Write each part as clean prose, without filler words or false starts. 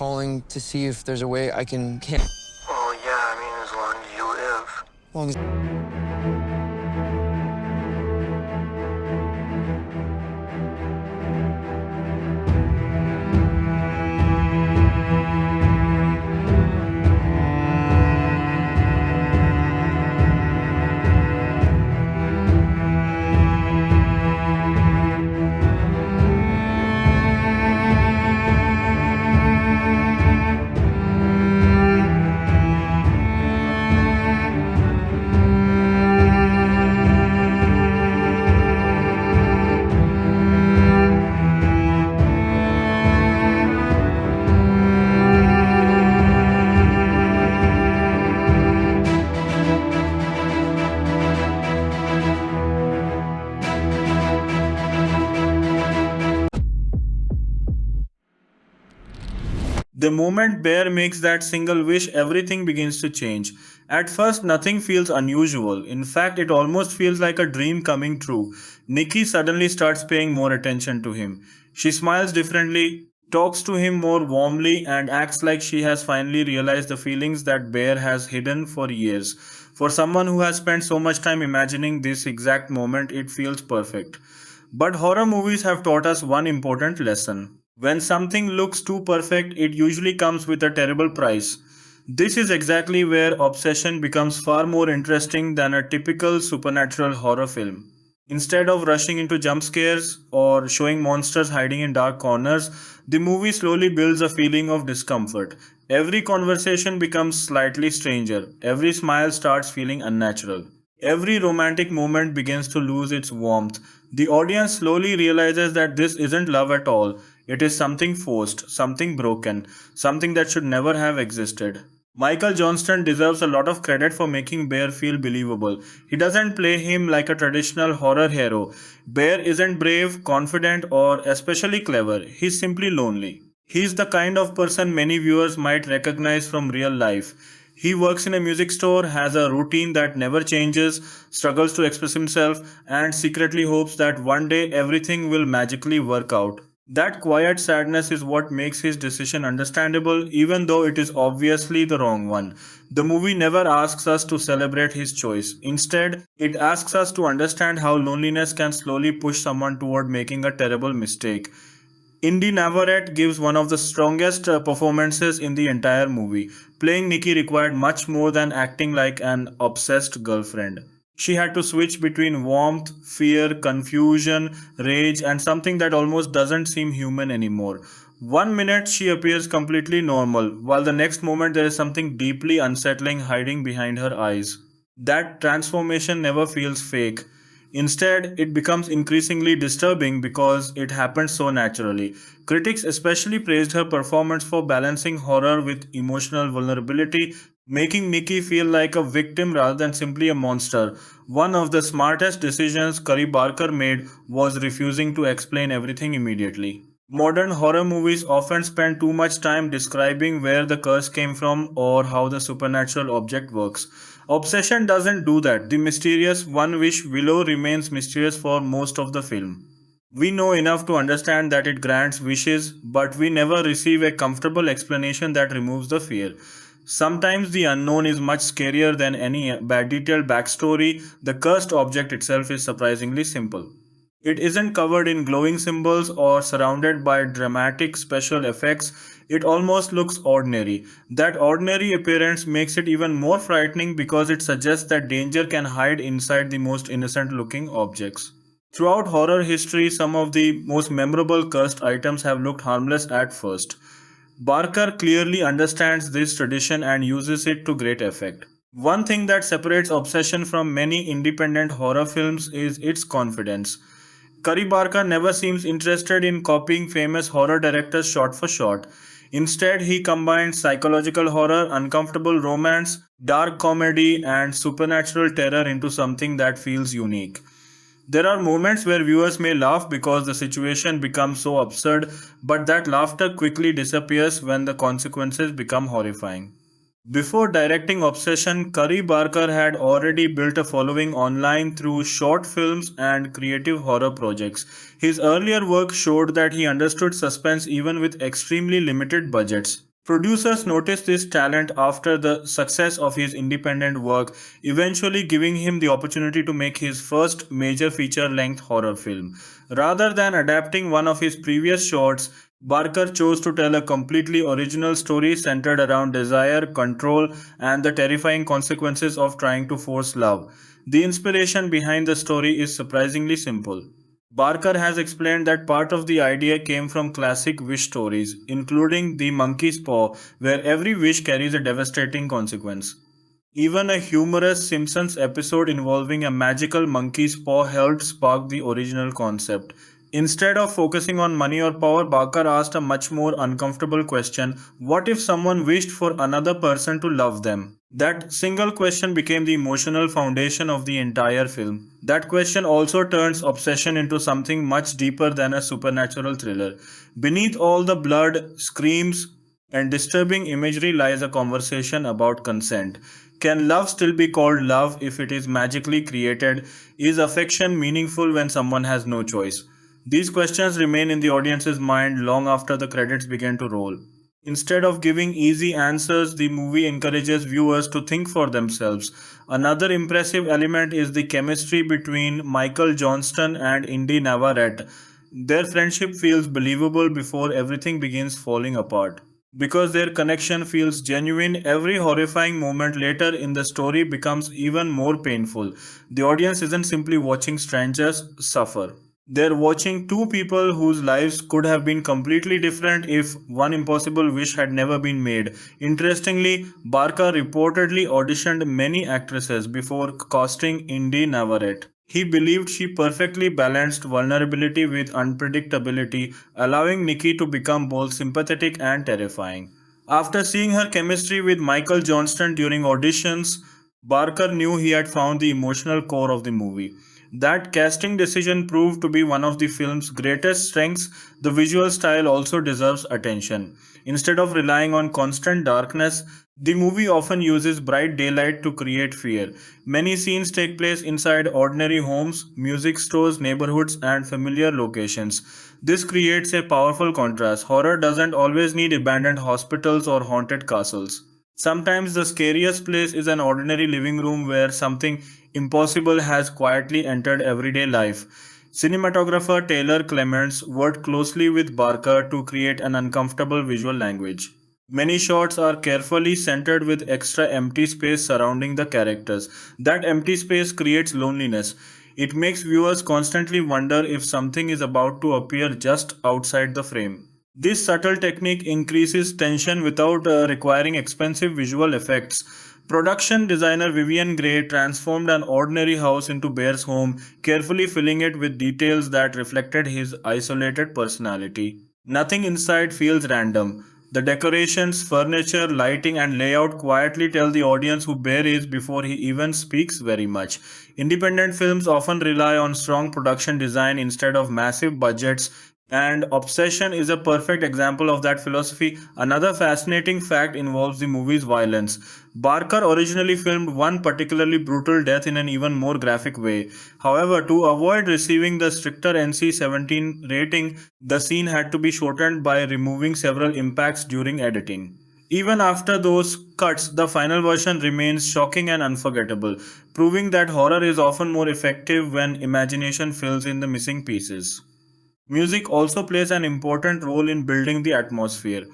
calling to see if there's a way I can. Well, yeah, I mean, as long as you live. Long as. The moment Bear makes that single wish, everything begins to change. At first, nothing feels unusual. In fact, it almost feels like a dream coming true. Nikki suddenly starts paying more attention to him. She smiles differently, talks to him more warmly, and acts like she has finally realized the feelings that Bear has hidden for years. For someone who has spent so much time imagining this exact moment, it feels perfect. But horror movies have taught us one important lesson. When something looks too perfect, it usually comes with a terrible price. This is exactly where Obsession becomes far more interesting than a typical supernatural horror film. Instead of rushing into jump scares or showing monsters hiding in dark corners, the movie slowly builds a feeling of discomfort. Every conversation becomes slightly stranger, every smile starts feeling unnatural. Every romantic moment begins to lose its warmth. The audience slowly realizes that this isn't love at all. It is something forced, something broken, something that should never have existed. Michael Johnston deserves a lot of credit for making Bear feel believable. He doesn't play him like a traditional horror hero. Bear isn't brave, confident, or especially clever. He's simply lonely. He's the kind of person many viewers might recognize from real life. He works in a music store, has a routine that never changes, struggles to express himself, and secretly hopes that one day everything will magically work out. That quiet sadness is what makes his decision understandable, even though it is obviously the wrong one. The movie never asks us to celebrate his choice. Instead, it asks us to understand how loneliness can slowly push someone toward making a terrible mistake. Indy Navarrette gives one of the strongest performances in the entire movie. Playing Nikki required much more than acting like an obsessed girlfriend. She had to switch between warmth, fear, confusion, rage, and something that almost doesn't seem human anymore. One minute she appears completely normal, while the next moment there is something deeply unsettling hiding behind her eyes. That transformation never feels fake. Instead, it becomes increasingly disturbing because it happened so naturally. Critics especially praised her performance for balancing horror with emotional vulnerability, making Nikki feel like a victim rather than simply a monster. One of the smartest decisions Curry Barker made was refusing to explain everything immediately. Modern horror movies often spend too much time describing where the curse came from or how the supernatural object works. Obsession doesn't do that. The mysterious One Wish Willow remains mysterious for most of the film. We know enough to understand that it grants wishes, but we never receive a comfortable explanation that removes the fear. Sometimes the unknown is much scarier than any bad detailed backstory. The cursed object itself is surprisingly simple. It isn't covered in glowing symbols or surrounded by dramatic special effects. It almost looks ordinary. That ordinary appearance makes it even more frightening because it suggests that danger can hide inside the most innocent looking objects. Throughout horror history, some of the most memorable cursed items have looked harmless at first. Barker clearly understands this tradition and uses it to great effect. One thing that separates Obsession from many independent horror films is its confidence. Curry Barker never seems interested in copying famous horror directors shot for shot. Instead, he combines psychological horror, uncomfortable romance, dark comedy, and supernatural terror into something that feels unique. There are moments where viewers may laugh because the situation becomes so absurd, but that laughter quickly disappears when the consequences become horrifying. Before directing Obsession, Curry Barker had already built a following online through short films and creative horror projects. His earlier work showed that he understood suspense even with extremely limited budgets. Producers noticed this talent after the success of his independent work, eventually giving him the opportunity to make his first major feature length horror film. Rather than adapting one of his previous shorts, Barker chose to tell a completely original story centered around desire, control, and the terrifying consequences of trying to force love. The inspiration behind the story is surprisingly simple. Barker has explained that part of the idea came from classic wish stories, including The Monkey's Paw, where every wish carries a devastating consequence. Even a humorous Simpsons episode involving a magical monkey's paw helped spark the original concept. Instead of focusing on money or power, Barker asked a much more uncomfortable question: what if someone wished for another person to love them? That single question became the emotional foundation of the entire film. That question also turns obsession into something much deeper than a supernatural thriller. Beneath all the blood, screams, and disturbing imagery lies a conversation about consent. Can love still be called love if it is magically created? Is affection meaningful when someone has no choice? These questions remain in the audience's mind long after the credits begin to roll. Instead of giving easy answers, the movie encourages viewers to think for themselves. Another impressive element is the chemistry between Michael Johnston and Indy Navarrette. Their friendship feels believable before everything begins falling apart. Because their connection feels genuine, every horrifying moment later in the story becomes even more painful. The audience isn't simply watching strangers suffer. They're watching two people whose lives could have been completely different if one impossible wish had never been made. Interestingly, Barker reportedly auditioned many actresses before casting Indy Navarrette. He believed she perfectly balanced vulnerability with unpredictability, allowing Nikki to become both sympathetic and terrifying. After seeing her chemistry with Michael Johnston during auditions, Barker knew he had found the emotional core of the movie. That casting decision proved to be one of the film's greatest strengths. The visual style also deserves attention. Instead of relying on constant darkness, the movie often uses bright daylight to create fear. Many scenes take place inside ordinary homes, music stores, neighborhoods, and familiar locations. This creates a powerful contrast. Horror doesn't always need abandoned hospitals or haunted castles. Sometimes the scariest place is an ordinary living room where something impossible has quietly entered everyday life. Cinematographer Taylor Clements worked closely with Barker to create an uncomfortable visual language. Many shots are carefully centered with extra empty space surrounding the characters. That empty space creates loneliness. It makes viewers constantly wonder if something is about to appear just outside the frame. This subtle technique increases tension without requiring expensive visual effects. Production designer Vivian Gray transformed an ordinary house into Bear's home, carefully filling it with details that reflected his isolated personality. Nothing inside feels random. The decorations, furniture, lighting, and layout quietly tell the audience who Bear is before he even speaks very much. Independent films often rely on strong production design instead of massive budgets, and Obsession is a perfect example of that philosophy. Another fascinating fact involves the movie's violence. Barker originally filmed one particularly brutal death in an even more graphic way. However, to avoid receiving the stricter NC-17 rating, the scene had to be shortened by removing several impacts during editing. Even after those cuts, the final version remains shocking and unforgettable, proving that horror is often more effective when imagination fills in the missing pieces. Music also plays an important role in building the atmosphere.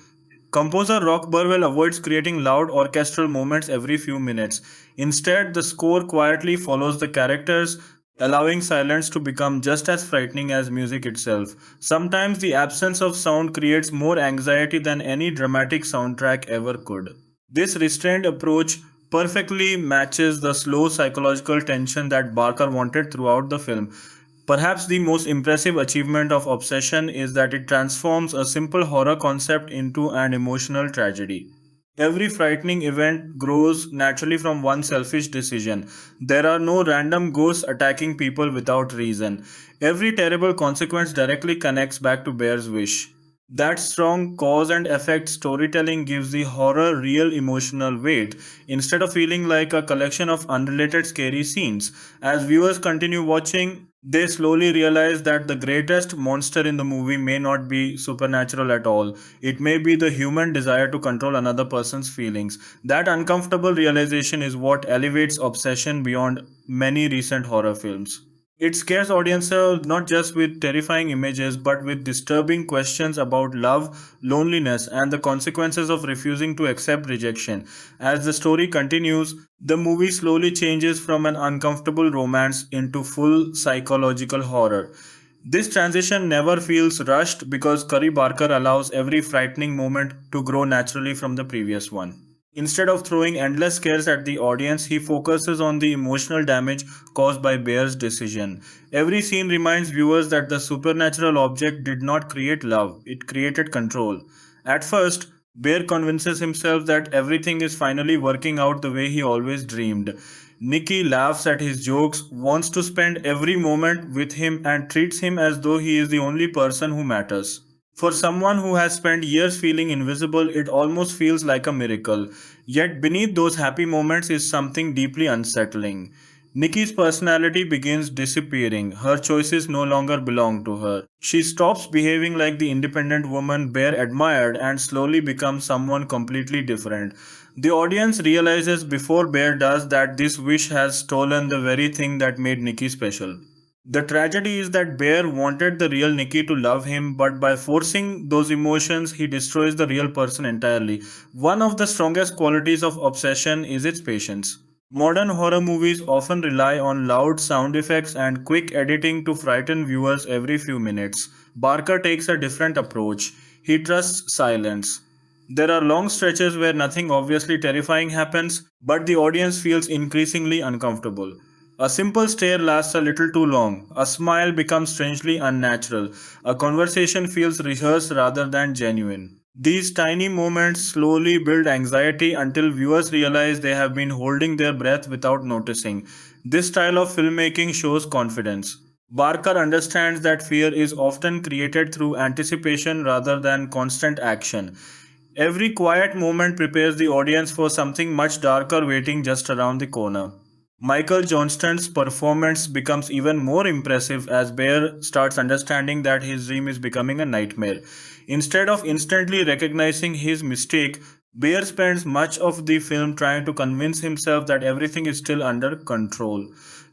Composer Rock Burwell avoids creating loud orchestral moments every few minutes. Instead, the score quietly follows the characters, allowing silence to become just as frightening as music itself. Sometimes the absence of sound creates more anxiety than any dramatic soundtrack ever could. This restrained approach perfectly matches the slow psychological tension that Barker wanted throughout the film. Perhaps the most impressive achievement of Obsession is that it transforms a simple horror concept into an emotional tragedy. Every frightening event grows naturally from one selfish decision. There are no random ghosts attacking people without reason. Every terrible consequence directly connects back to Bear's wish. That strong cause and effect storytelling gives the horror real emotional weight instead of feeling like a collection of unrelated scary scenes. As viewers continue watching, They slowly realize that the greatest monster in the movie may not be supernatural at all. It may be the human desire to control another person's feelings. That uncomfortable realization is what elevates obsession beyond many recent horror films. It scares audiences not just with terrifying images but with disturbing questions about love, loneliness, and the consequences of refusing to accept rejection. As the story continues, the movie slowly changes from an uncomfortable romance into full psychological horror. This transition never feels rushed because Curry Barker allows every frightening moment to grow naturally from the previous one. Instead of throwing endless scares at the audience, he focuses on the emotional damage caused by Bear's decision. Every scene reminds viewers that the supernatural object did not create love, it created control. At first, Bear convinces himself that everything is finally working out the way he always dreamed. Nikki laughs at his jokes, wants to spend every moment with him, and treats him as though he is the only person who matters. For someone who has spent years feeling invisible, it almost feels like a miracle. Yet beneath those happy moments is something deeply unsettling. Nikki's personality begins disappearing. Her choices no longer belong to her. She stops behaving like the independent woman Bear admired and slowly becomes someone completely different. The audience realizes before Bear does that this wish has stolen the very thing that made Nikki special. The tragedy is that Bear wanted the real Nikki to love him, but by forcing those emotions, he destroys the real person entirely. One of the strongest qualities of obsession is its patience. Modern horror movies often rely on loud sound effects and quick editing to frighten viewers every few minutes. Barker takes a different approach. He trusts silence. There are long stretches where nothing obviously terrifying happens, but the audience feels increasingly uncomfortable. A simple stare lasts a little too long. A smile becomes strangely unnatural. A conversation feels rehearsed rather than genuine. These tiny moments slowly build anxiety until viewers realize they have been holding their breath without noticing. This style of filmmaking shows confidence. Barker understands that fear is often created through anticipation rather than constant action. Every quiet moment prepares the audience for something much darker waiting just around the corner. Michael Johnston's performance becomes even more impressive as Bear starts understanding that his dream is becoming a nightmare. Instead of instantly recognizing his mistake, Bear spends much of the film trying to convince himself that everything is still under control.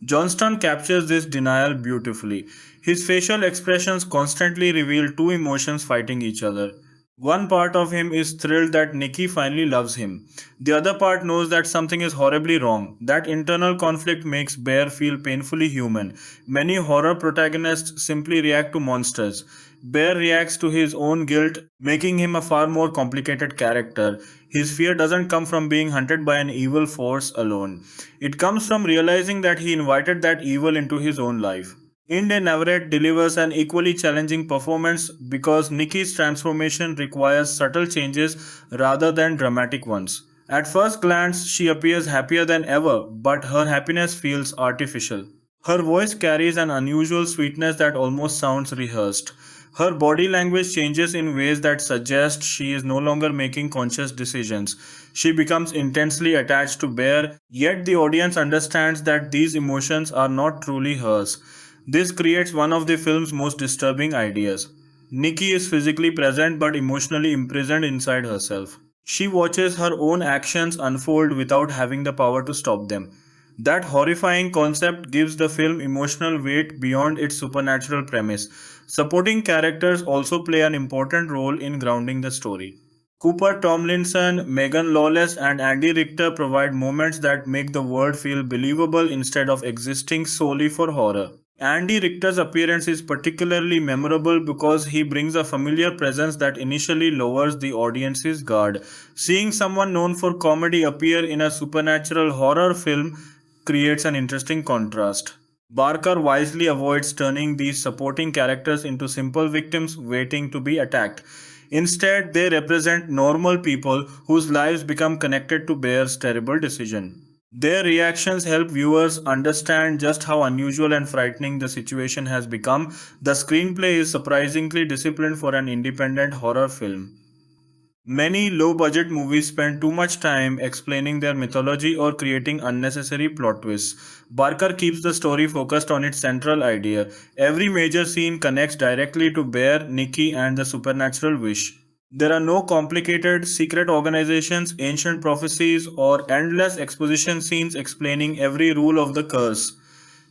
Johnston captures this denial beautifully. His facial expressions constantly reveal two emotions fighting each other. One part of him is thrilled that Nikki finally loves him. The other part knows that something is horribly wrong. That internal conflict makes Bear feel painfully human. Many horror protagonists simply react to monsters. Bear reacts to his own guilt, making him a far more complicated character. His fear doesn't come from being hunted by an evil force alone. It comes from realizing that he invited that evil into his own life. Inde Navarrette delivers an equally challenging performance because Nikki's transformation requires subtle changes rather than dramatic ones. At first glance, she appears happier than ever, but her happiness feels artificial. Her voice carries an unusual sweetness that almost sounds rehearsed. Her body language changes in ways that suggest she is no longer making conscious decisions. She becomes intensely attached to Bear, yet the audience understands that these emotions are not truly hers. This creates one of the film's most disturbing ideas. Nikki is physically present but emotionally imprisoned inside herself. She watches her own actions unfold without having the power to stop them. That horrifying concept gives the film emotional weight beyond its supernatural premise. Supporting characters also play an important role in grounding the story. Cooper Tomlinson, Megan Lawless, and Andy Richter provide moments that make the world feel believable instead of existing solely for horror. Andy Richter's appearance is particularly memorable because he brings a familiar presence that initially lowers the audience's guard. Seeing someone known for comedy appear in a supernatural horror film creates an interesting contrast. Barker wisely avoids turning these supporting characters into simple victims waiting to be attacked. Instead, they represent normal people whose lives become connected to Bear's terrible decision. Their reactions help viewers understand just how unusual and frightening the situation has become. The screenplay is surprisingly disciplined for an independent horror film. Many low budget movies spend too much time explaining their mythology or creating unnecessary plot twists. Barker keeps the story focused on its central idea. Every major scene connects directly to Bear, Nikki, and the supernatural wish. There are no complicated secret organizations, ancient prophecies, or endless exposition scenes explaining every rule of the curse.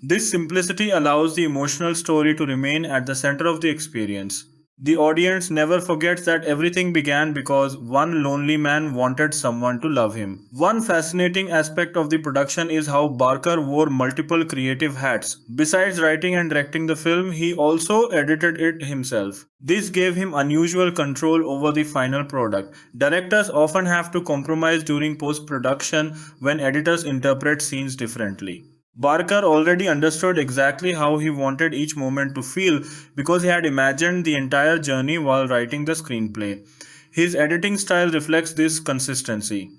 This simplicity allows the emotional story to remain at the center of the experience. The audience never forgets that everything began because one lonely man wanted someone to love him. One fascinating aspect of the production is how Barker wore multiple creative hats. Besides writing and directing the film, he also edited it himself. This gave him unusual control over the final product. Directors often have to compromise during post production when editors interpret scenes differently. Barker already understood exactly how he wanted each moment to feel because he had imagined the entire journey while writing the screenplay. His editing style reflects this consistency.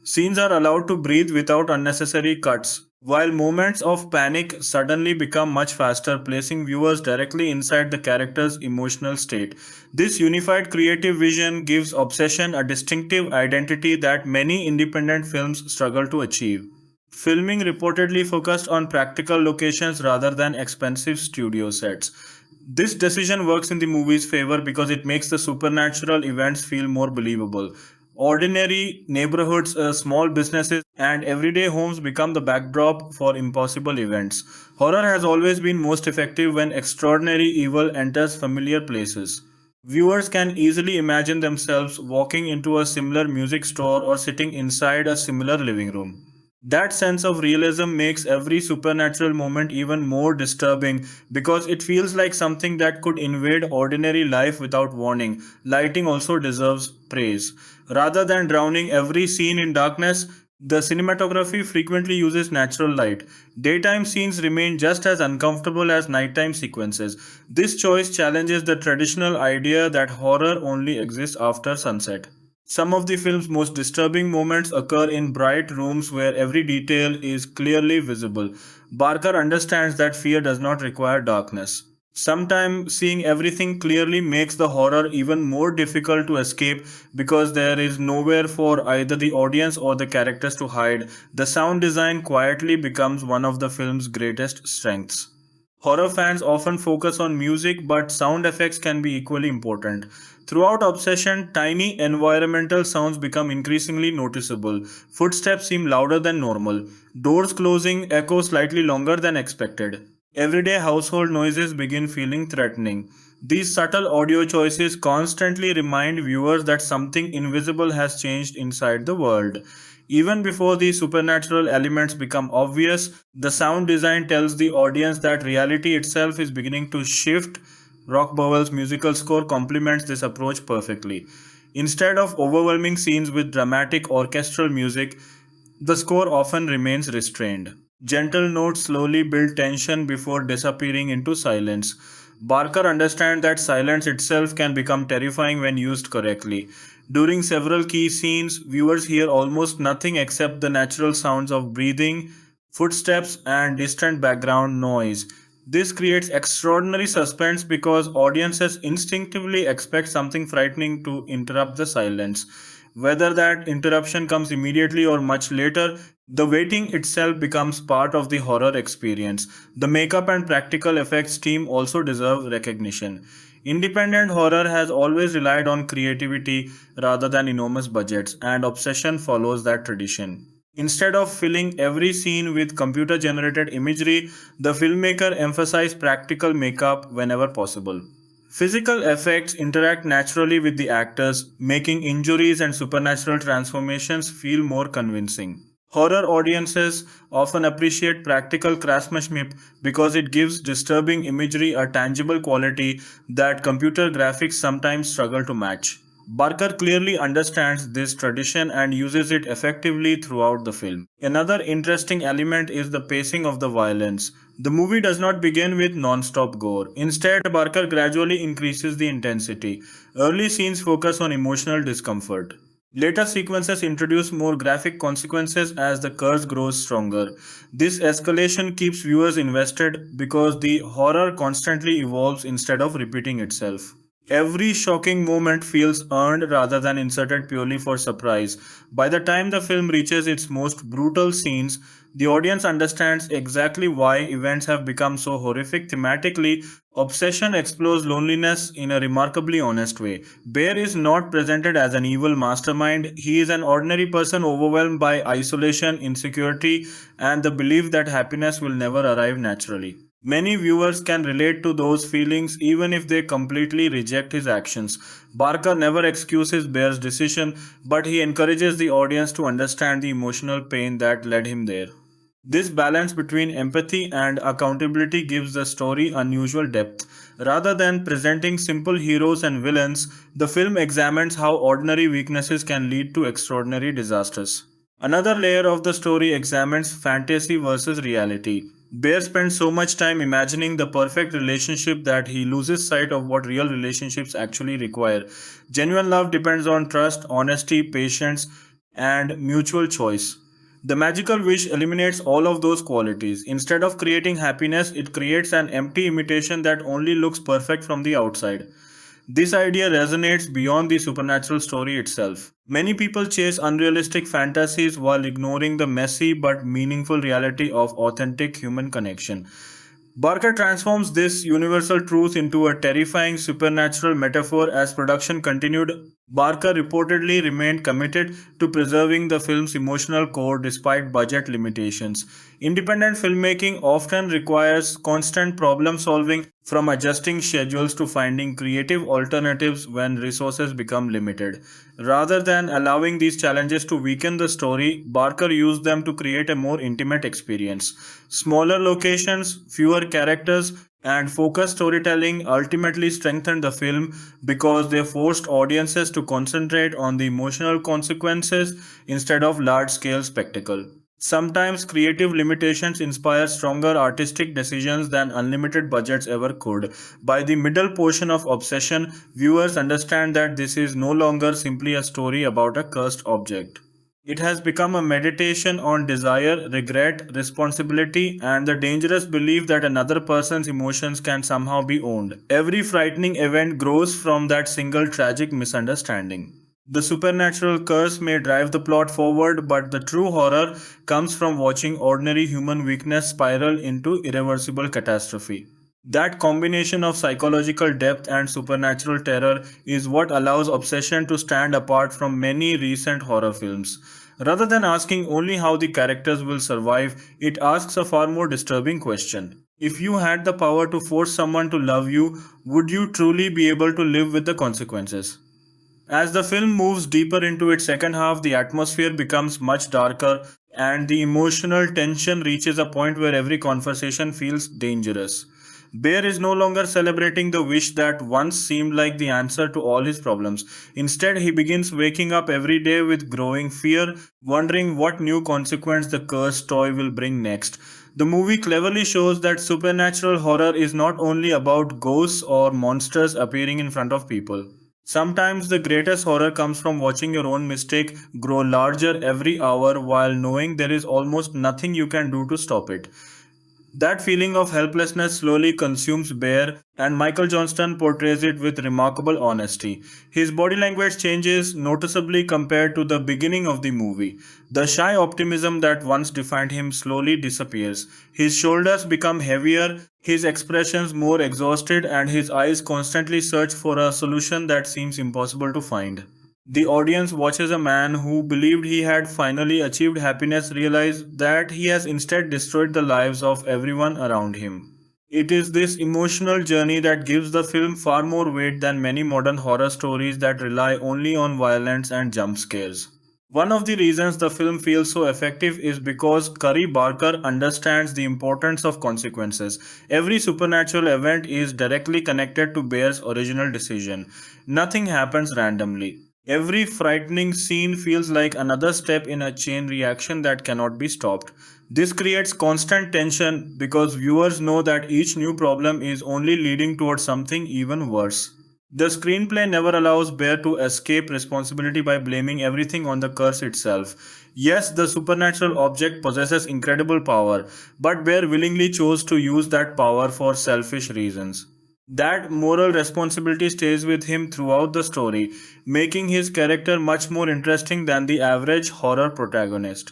Scenes are allowed to breathe without unnecessary cuts, while moments of panic suddenly become much faster, placing viewers directly inside the character's emotional state. This unified creative vision gives Obsession a distinctive identity that many independent films struggle to achieve. Filming reportedly focused on practical locations rather than expensive studio sets. This decision works in the movie's favor because it makes the supernatural events feel more believable. Ordinary neighborhoods, small businesses, and everyday homes become the backdrop for impossible events. Horror has always been most effective when extraordinary evil enters familiar places. Viewers can easily imagine themselves walking into a similar music store or sitting inside a similar living room. That sense of realism makes every supernatural moment even more disturbing because it feels like something that could invade ordinary life without warning. Lighting also deserves praise. Rather than drowning every scene in darkness, the cinematography frequently uses natural light. Daytime scenes remain just as uncomfortable as nighttime sequences. This choice challenges the traditional idea that horror only exists after sunset. Some of the film's most disturbing moments occur in bright rooms where every detail is clearly visible. Barker understands that fear does not require darkness. Sometimes seeing everything clearly makes the horror even more difficult to escape because there is nowhere for either the audience or the characters to hide. The sound design quietly becomes one of the film's greatest strengths. Horror fans often focus on music, but sound effects can be equally important. Throughout Obsession, tiny environmental sounds become increasingly noticeable. Footsteps seem louder than normal. Doors closing echo slightly longer than expected. Everyday household noises begin feeling threatening. These subtle audio choices constantly remind viewers that something invisible has changed inside the world. Even before the supernatural elements become obvious, the sound design tells the audience that reality itself is beginning to shift. Rock Bowell's musical score complements this approach perfectly. Instead of overwhelming scenes with dramatic orchestral music, the score often remains restrained. Gentle notes slowly build tension before disappearing into silence. Barker understands that silence itself can become terrifying when used correctly. During several key scenes, viewers hear almost nothing except the natural sounds of breathing, footsteps, and distant background noise. This creates extraordinary suspense because audiences instinctively expect something frightening to interrupt the silence. Whether that interruption comes immediately or much later, the waiting itself becomes part of the horror experience. The makeup and practical effects team also deserve recognition. Independent horror has always relied on creativity rather than enormous budgets, and Obsession follows that tradition. Instead of filling every scene with computer generated imagery, the filmmaker emphasized practical makeup whenever possible. Physical effects interact naturally with the actors, making injuries and supernatural transformations feel more convincing. Horror audiences often appreciate practical craftsmanship because it gives disturbing imagery a tangible quality that computer graphics sometimes struggle to match. Barker clearly understands this tradition and uses it effectively throughout the film. Another interesting element is the pacing of the violence. The movie does not begin with non stop gore. Instead, Barker gradually increases the intensity. Early scenes focus on emotional discomfort. Later sequences introduce more graphic consequences as the curse grows stronger. This escalation keeps viewers invested because the horror constantly evolves instead of repeating itself. Every shocking moment feels earned rather than inserted purely for surprise. By the time the film reaches its most brutal scenes, the audience understands exactly why events have become so horrific thematically. Obsession explores loneliness in a remarkably honest way. Bear is not presented as an evil mastermind, he is an ordinary person overwhelmed by isolation, insecurity, and the belief that happiness will never arrive naturally. Many viewers can relate to those feelings even if they completely reject his actions. Barker never excuses Bear's decision, but he encourages the audience to understand the emotional pain that led him there. This balance between empathy and accountability gives the story unusual depth. Rather than presenting simple heroes and villains, the film examines how ordinary weaknesses can lead to extraordinary disasters. Another layer of the story examines fantasy versus reality. Bear spends so much time imagining the perfect relationship that he loses sight of what real relationships actually require. Genuine love depends on trust, honesty, patience, and mutual choice. The magical wish eliminates all of those qualities. Instead of creating happiness, it creates an empty imitation that only looks perfect from the outside. This idea resonates beyond the supernatural story itself. Many people chase unrealistic fantasies while ignoring the messy but meaningful reality of authentic human connection. Barker transforms this universal truth into a terrifying supernatural metaphor as production continued. Barker reportedly remained committed to preserving the film's emotional core despite budget limitations. Independent filmmaking often requires constant problem solving, from adjusting schedules to finding creative alternatives when resources become limited. Rather than allowing these challenges to weaken the story, Barker used them to create a more intimate experience. Smaller locations, fewer characters, and focused storytelling ultimately strengthened the film because they forced audiences to concentrate on the emotional consequences instead of large scale spectacle. Sometimes creative limitations inspire stronger artistic decisions than unlimited budgets ever could. By the middle portion of Obsession, viewers understand that this is no longer simply a story about a cursed object. It has become a meditation on desire, regret, responsibility, and the dangerous belief that another person's emotions can somehow be owned. Every frightening event grows from that single tragic misunderstanding. The supernatural curse may drive the plot forward, but the true horror comes from watching ordinary human weakness spiral into irreversible catastrophe. That combination of psychological depth and supernatural terror is what allows Obsession to stand apart from many recent horror films. Rather than asking only how the characters will survive, it asks a far more disturbing question. If you had the power to force someone to love you, would you truly be able to live with the consequences? As the film moves deeper into its second half, the atmosphere becomes much darker and the emotional tension reaches a point where every conversation feels dangerous. Bear is no longer celebrating the wish that once seemed like the answer to all his problems. Instead, he begins waking up every day with growing fear, wondering what new consequence the cursed toy will bring next. The movie cleverly shows that supernatural horror is not only about ghosts or monsters appearing in front of people. Sometimes the greatest horror comes from watching your own mistake grow larger every hour while knowing there is almost nothing you can do to stop it. That feeling of helplessness slowly consumes Bear, and Michael Johnston portrays it with remarkable honesty. His body language changes noticeably compared to the beginning of the movie. The shy optimism that once defined him slowly disappears. His shoulders become heavier, his expressions more exhausted, and his eyes constantly search for a solution that seems impossible to find. The audience watches a man who believed he had finally achieved happiness realize that he has instead destroyed the lives of everyone around him. It is this emotional journey that gives the film far more weight than many modern horror stories that rely only on violence and jump scares. One of the reasons the film feels so effective is because Curry Barker understands the importance of consequences. Every supernatural event is directly connected to Bear's original decision. Nothing happens randomly. Every frightening scene feels like another step in a chain reaction that cannot be stopped. This creates constant tension because viewers know that each new problem is only leading towards something even worse. The screenplay never allows Bear to escape responsibility by blaming everything on the curse itself. Yes, the supernatural object possesses incredible power, but Bear willingly chose to use that power for selfish reasons. That moral responsibility stays with him throughout the story, making his character much more interesting than the average horror protagonist.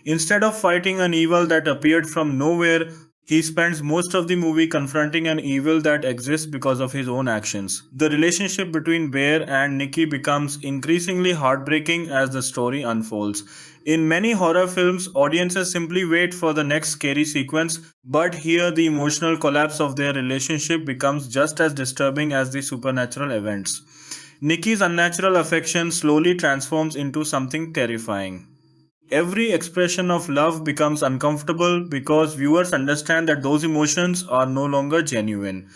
Instead of fighting an evil that appeared from nowhere, he spends most of the movie confronting an evil that exists because of his own actions. The relationship between Bear and Nikki becomes increasingly heartbreaking as the story unfolds. In many horror films, audiences simply wait for the next scary sequence, but here the emotional collapse of their relationship becomes just as disturbing as the supernatural events. Nikki's unnatural affection slowly transforms into something terrifying. Every expression of love becomes uncomfortable because viewers understand that those emotions are no longer genuine.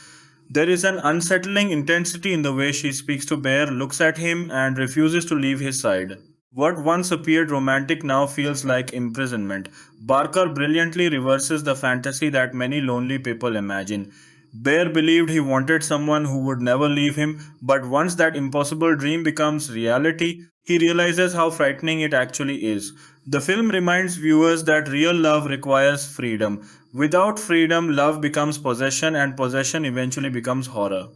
There is an unsettling intensity in the way she speaks to Bear, looks at him, and refuses to leave his side. What once appeared romantic now feels like imprisonment. Barker brilliantly reverses the fantasy that many lonely people imagine. Bear believed he wanted someone who would never leave him, but once that impossible dream becomes reality, he realizes how frightening it actually is. The film reminds viewers that real love requires freedom. Without freedom, love becomes possession, and possession eventually becomes horror.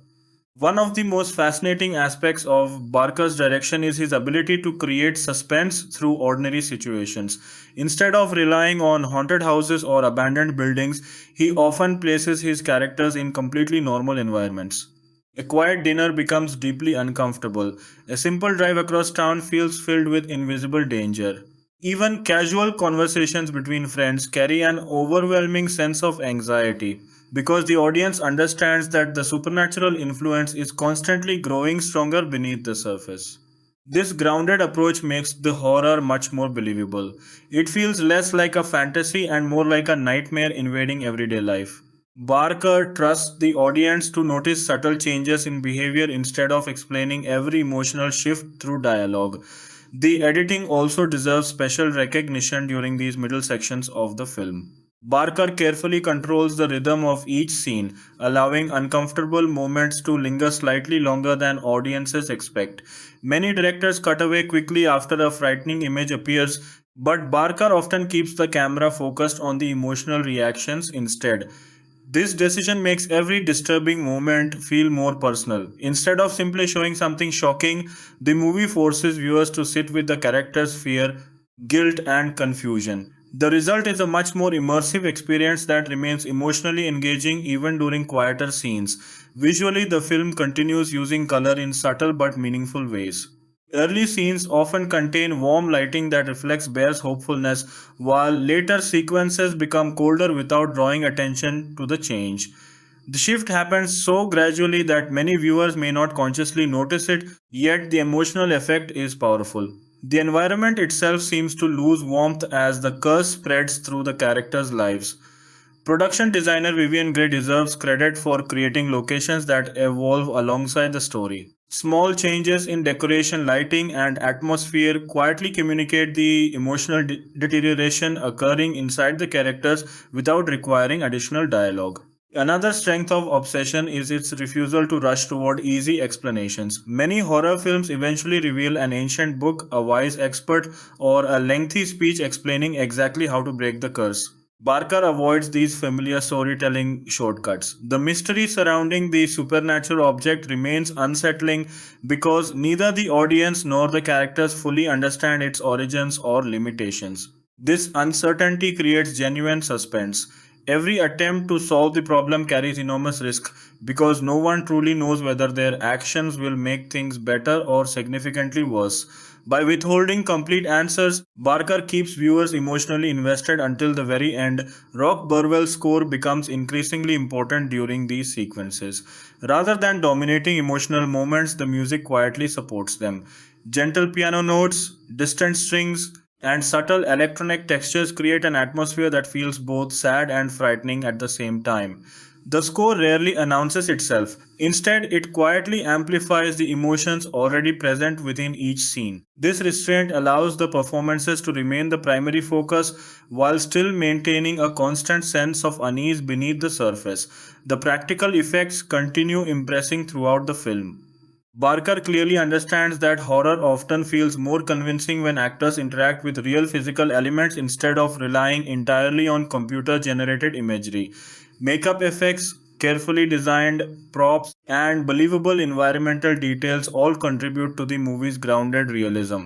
One of the most fascinating aspects of Barker's direction is his ability to create suspense through ordinary situations. Instead of relying on haunted houses or abandoned buildings, he often places his characters in completely normal environments. A quiet dinner becomes deeply uncomfortable. A simple drive across town feels filled with invisible danger. Even casual conversations between friends carry an overwhelming sense of anxiety because the audience understands that the supernatural influence is constantly growing stronger beneath the surface. This grounded approach makes the horror much more believable. It feels less like a fantasy and more like a nightmare invading everyday life. Barker trusts the audience to notice subtle changes in behavior instead of explaining every emotional shift through dialogue. The editing also deserves special recognition during these middle sections of the film. Barker carefully controls the rhythm of each scene, allowing uncomfortable moments to linger slightly longer than audiences expect. Many directors cut away quickly after a frightening image appears, but Barker often keeps the camera focused on the emotional reactions instead. This decision makes every disturbing moment feel more personal. Instead of simply showing something shocking, the movie forces viewers to sit with the characters' fear, guilt, and confusion. The result is a much more immersive experience that remains emotionally engaging even during quieter scenes. Visually, the film continues using color in subtle but meaningful ways. Early scenes often contain warm lighting that reflects Bear's hopefulness, while later sequences become colder without drawing attention to the change. The shift happens so gradually that many viewers may not consciously notice it, yet the emotional effect is powerful. The environment itself seems to lose warmth as the curse spreads through the characters' lives. Production designer Vivian Gray deserves credit for creating locations that evolve alongside the story. Small changes in decoration, lighting, and atmosphere quietly communicate the emotional deterioration occurring inside the characters without requiring additional dialogue. Another strength of Obsession is its refusal to rush toward easy explanations. Many horror films eventually reveal an ancient book, a wise expert, or a lengthy speech explaining exactly how to break the curse. Barker avoids these familiar storytelling shortcuts. The mystery surrounding the supernatural object remains unsettling because neither the audience nor the characters fully understand its origins or limitations. This uncertainty creates genuine suspense. Every attempt to solve the problem carries enormous risk because no one truly knows whether their actions will make things better or significantly worse. By withholding complete answers, Barker keeps viewers emotionally invested until the very end. Rock Burwell's score becomes increasingly important during these sequences. Rather than dominating emotional moments, the music quietly supports them. Gentle piano notes, distant strings, and subtle electronic textures create an atmosphere that feels both sad and frightening at the same time. The score rarely announces itself. Instead, it quietly amplifies the emotions already present within each scene. This restraint allows the performances to remain the primary focus while still maintaining a constant sense of unease beneath the surface. The practical effects continue impressing throughout the film. Barker clearly understands that horror often feels more convincing when actors interact with real physical elements instead of relying entirely on computer generated imagery. Makeup effects, carefully designed props, and believable environmental details all contribute to the movie's grounded realism.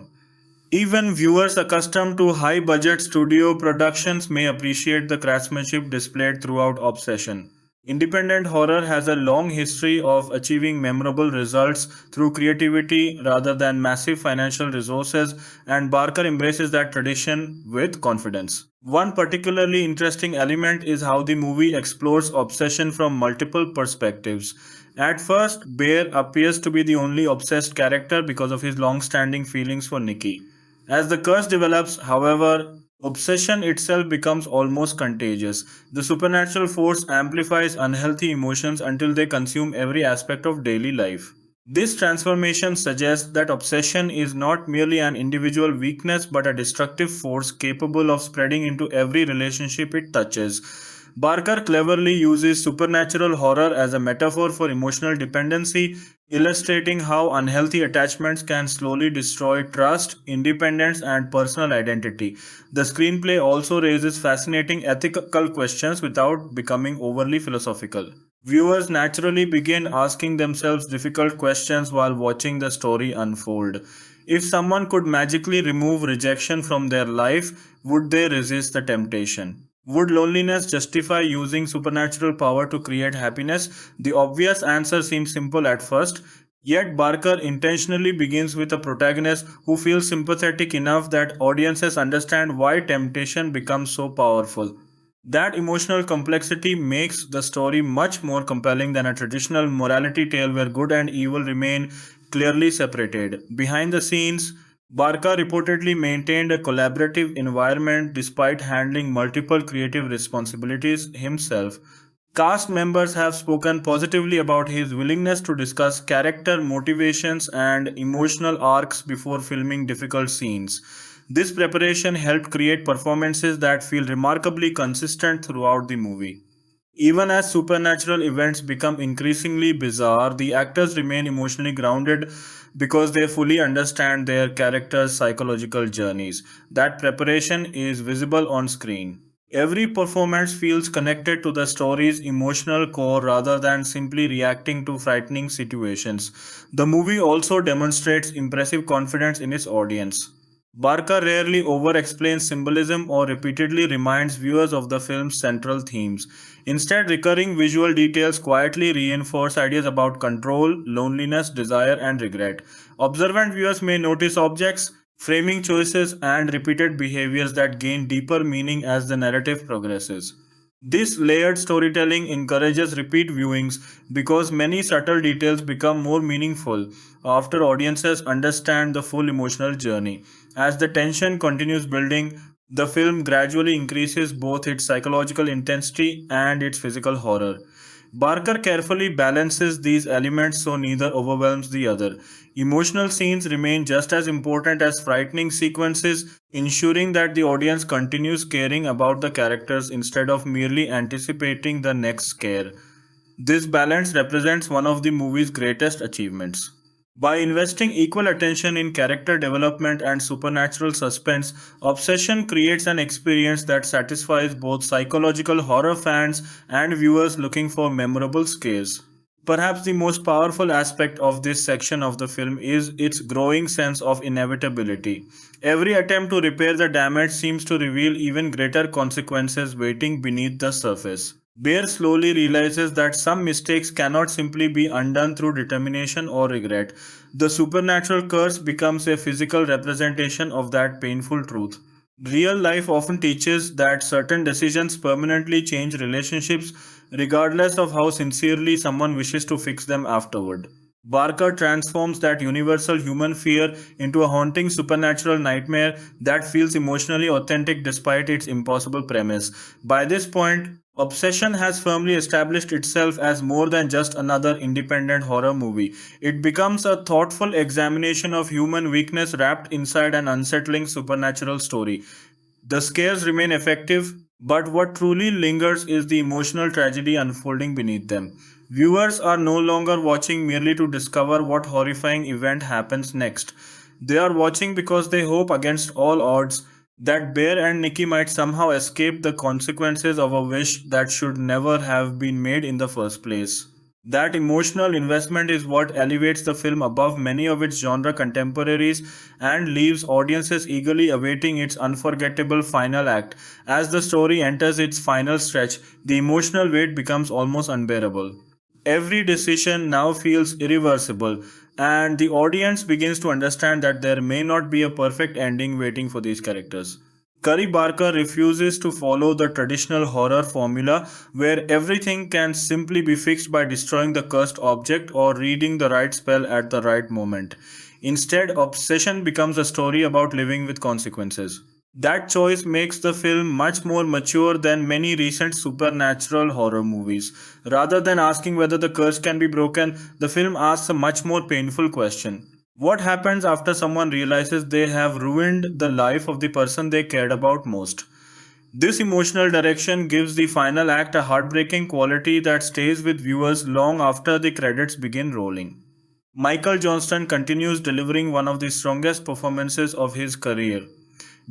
Even viewers accustomed to high budget studio productions may appreciate the craftsmanship displayed throughout Obsession. Independent horror has a long history of achieving memorable results through creativity rather than massive financial resources, and Barker embraces that tradition with confidence. One particularly interesting element is how the movie explores obsession from multiple perspectives. At first, Bear appears to be the only obsessed character because of his long standing feelings for Nikki. As the curse develops, however, obsession itself becomes almost contagious. The supernatural force amplifies unhealthy emotions until they consume every aspect of daily life. This transformation suggests that obsession is not merely an individual weakness but a destructive force capable of spreading into every relationship it touches. Barker cleverly uses supernatural horror as a metaphor for emotional dependency, illustrating how unhealthy attachments can slowly destroy trust, independence, and personal identity. The screenplay also raises fascinating ethical questions without becoming overly philosophical. Viewers naturally begin asking themselves difficult questions while watching the story unfold. If someone could magically remove rejection from their life, would they resist the temptation? Would loneliness justify using supernatural power to create happiness? The obvious answer seems simple at first, yet Barker intentionally begins with a protagonist who feels sympathetic enough that audiences understand why temptation becomes so powerful. That emotional complexity makes the story much more compelling than a traditional morality tale where good and evil remain clearly separated. Behind the scenes, Barca reportedly maintained a collaborative environment despite handling multiple creative responsibilities himself. Cast members have spoken positively about his willingness to discuss character motivations and emotional arcs before filming difficult scenes. This preparation helped create performances that feel remarkably consistent throughout the movie. Even as supernatural events become increasingly bizarre, the actors remain emotionally grounded because they fully understand their characters' psychological journeys. That preparation is visible on screen. Every performance feels connected to the story's emotional core rather than simply reacting to frightening situations. The movie also demonstrates impressive confidence in its audience. Barker rarely over explains symbolism or repeatedly reminds viewers of the film's central themes. Instead, recurring visual details quietly reinforce ideas about control, loneliness, desire, and regret. Observant viewers may notice objects, framing choices, and repeated behaviors that gain deeper meaning as the narrative progresses. This layered storytelling encourages repeat viewings because many subtle details become more meaningful after audiences understand the full emotional journey. As the tension continues building, the film gradually increases both its psychological intensity and its physical horror. Barker carefully balances these elements so neither overwhelms the other. Emotional scenes remain just as important as frightening sequences, ensuring that the audience continues caring about the characters instead of merely anticipating the next scare. This balance represents one of the movie's greatest achievements. By investing equal attention in character development and supernatural suspense, Obsession creates an experience that satisfies both psychological horror fans and viewers looking for memorable scares. Perhaps the most powerful aspect of this section of the film is its growing sense of inevitability. Every attempt to repair the damage seems to reveal even greater consequences waiting beneath the surface. Bear slowly realizes that some mistakes cannot simply be undone through determination or regret. The supernatural curse becomes a physical representation of that painful truth. Real life often teaches that certain decisions permanently change relationships, regardless of how sincerely someone wishes to fix them afterward. Barker transforms that universal human fear into a haunting supernatural nightmare that feels emotionally authentic despite its impossible premise. By this point, Obsession has firmly established itself as more than just another independent horror movie. It becomes a thoughtful examination of human weakness wrapped inside an unsettling supernatural story. The scares remain effective, but what truly lingers is the emotional tragedy unfolding beneath them. Viewers are no longer watching merely to discover what horrifying event happens next. They are watching because they hope against all odds that Bear and Nikki might somehow escape the consequences of a wish that should never have been made in the first place. That emotional investment is what elevates the film above many of its genre contemporaries and leaves audiences eagerly awaiting its unforgettable final act. As the story enters its final stretch, the emotional weight becomes almost unbearable. Every decision now feels irreversible, and the audience begins to understand that there may not be a perfect ending waiting for these characters. Curry Barker refuses to follow the traditional horror formula where everything can simply be fixed by destroying the cursed object or reading the right spell at the right moment. Instead, Obsession becomes a story about living with consequences. That choice makes the film much more mature than many recent supernatural horror movies. Rather than asking whether the curse can be broken, the film asks a much more painful question. What happens after someone realizes they have ruined the life of the person they cared about most? This emotional direction gives the final act a heartbreaking quality that stays with viewers long after the credits begin rolling. Michael Johnston continues delivering one of the strongest performances of his career.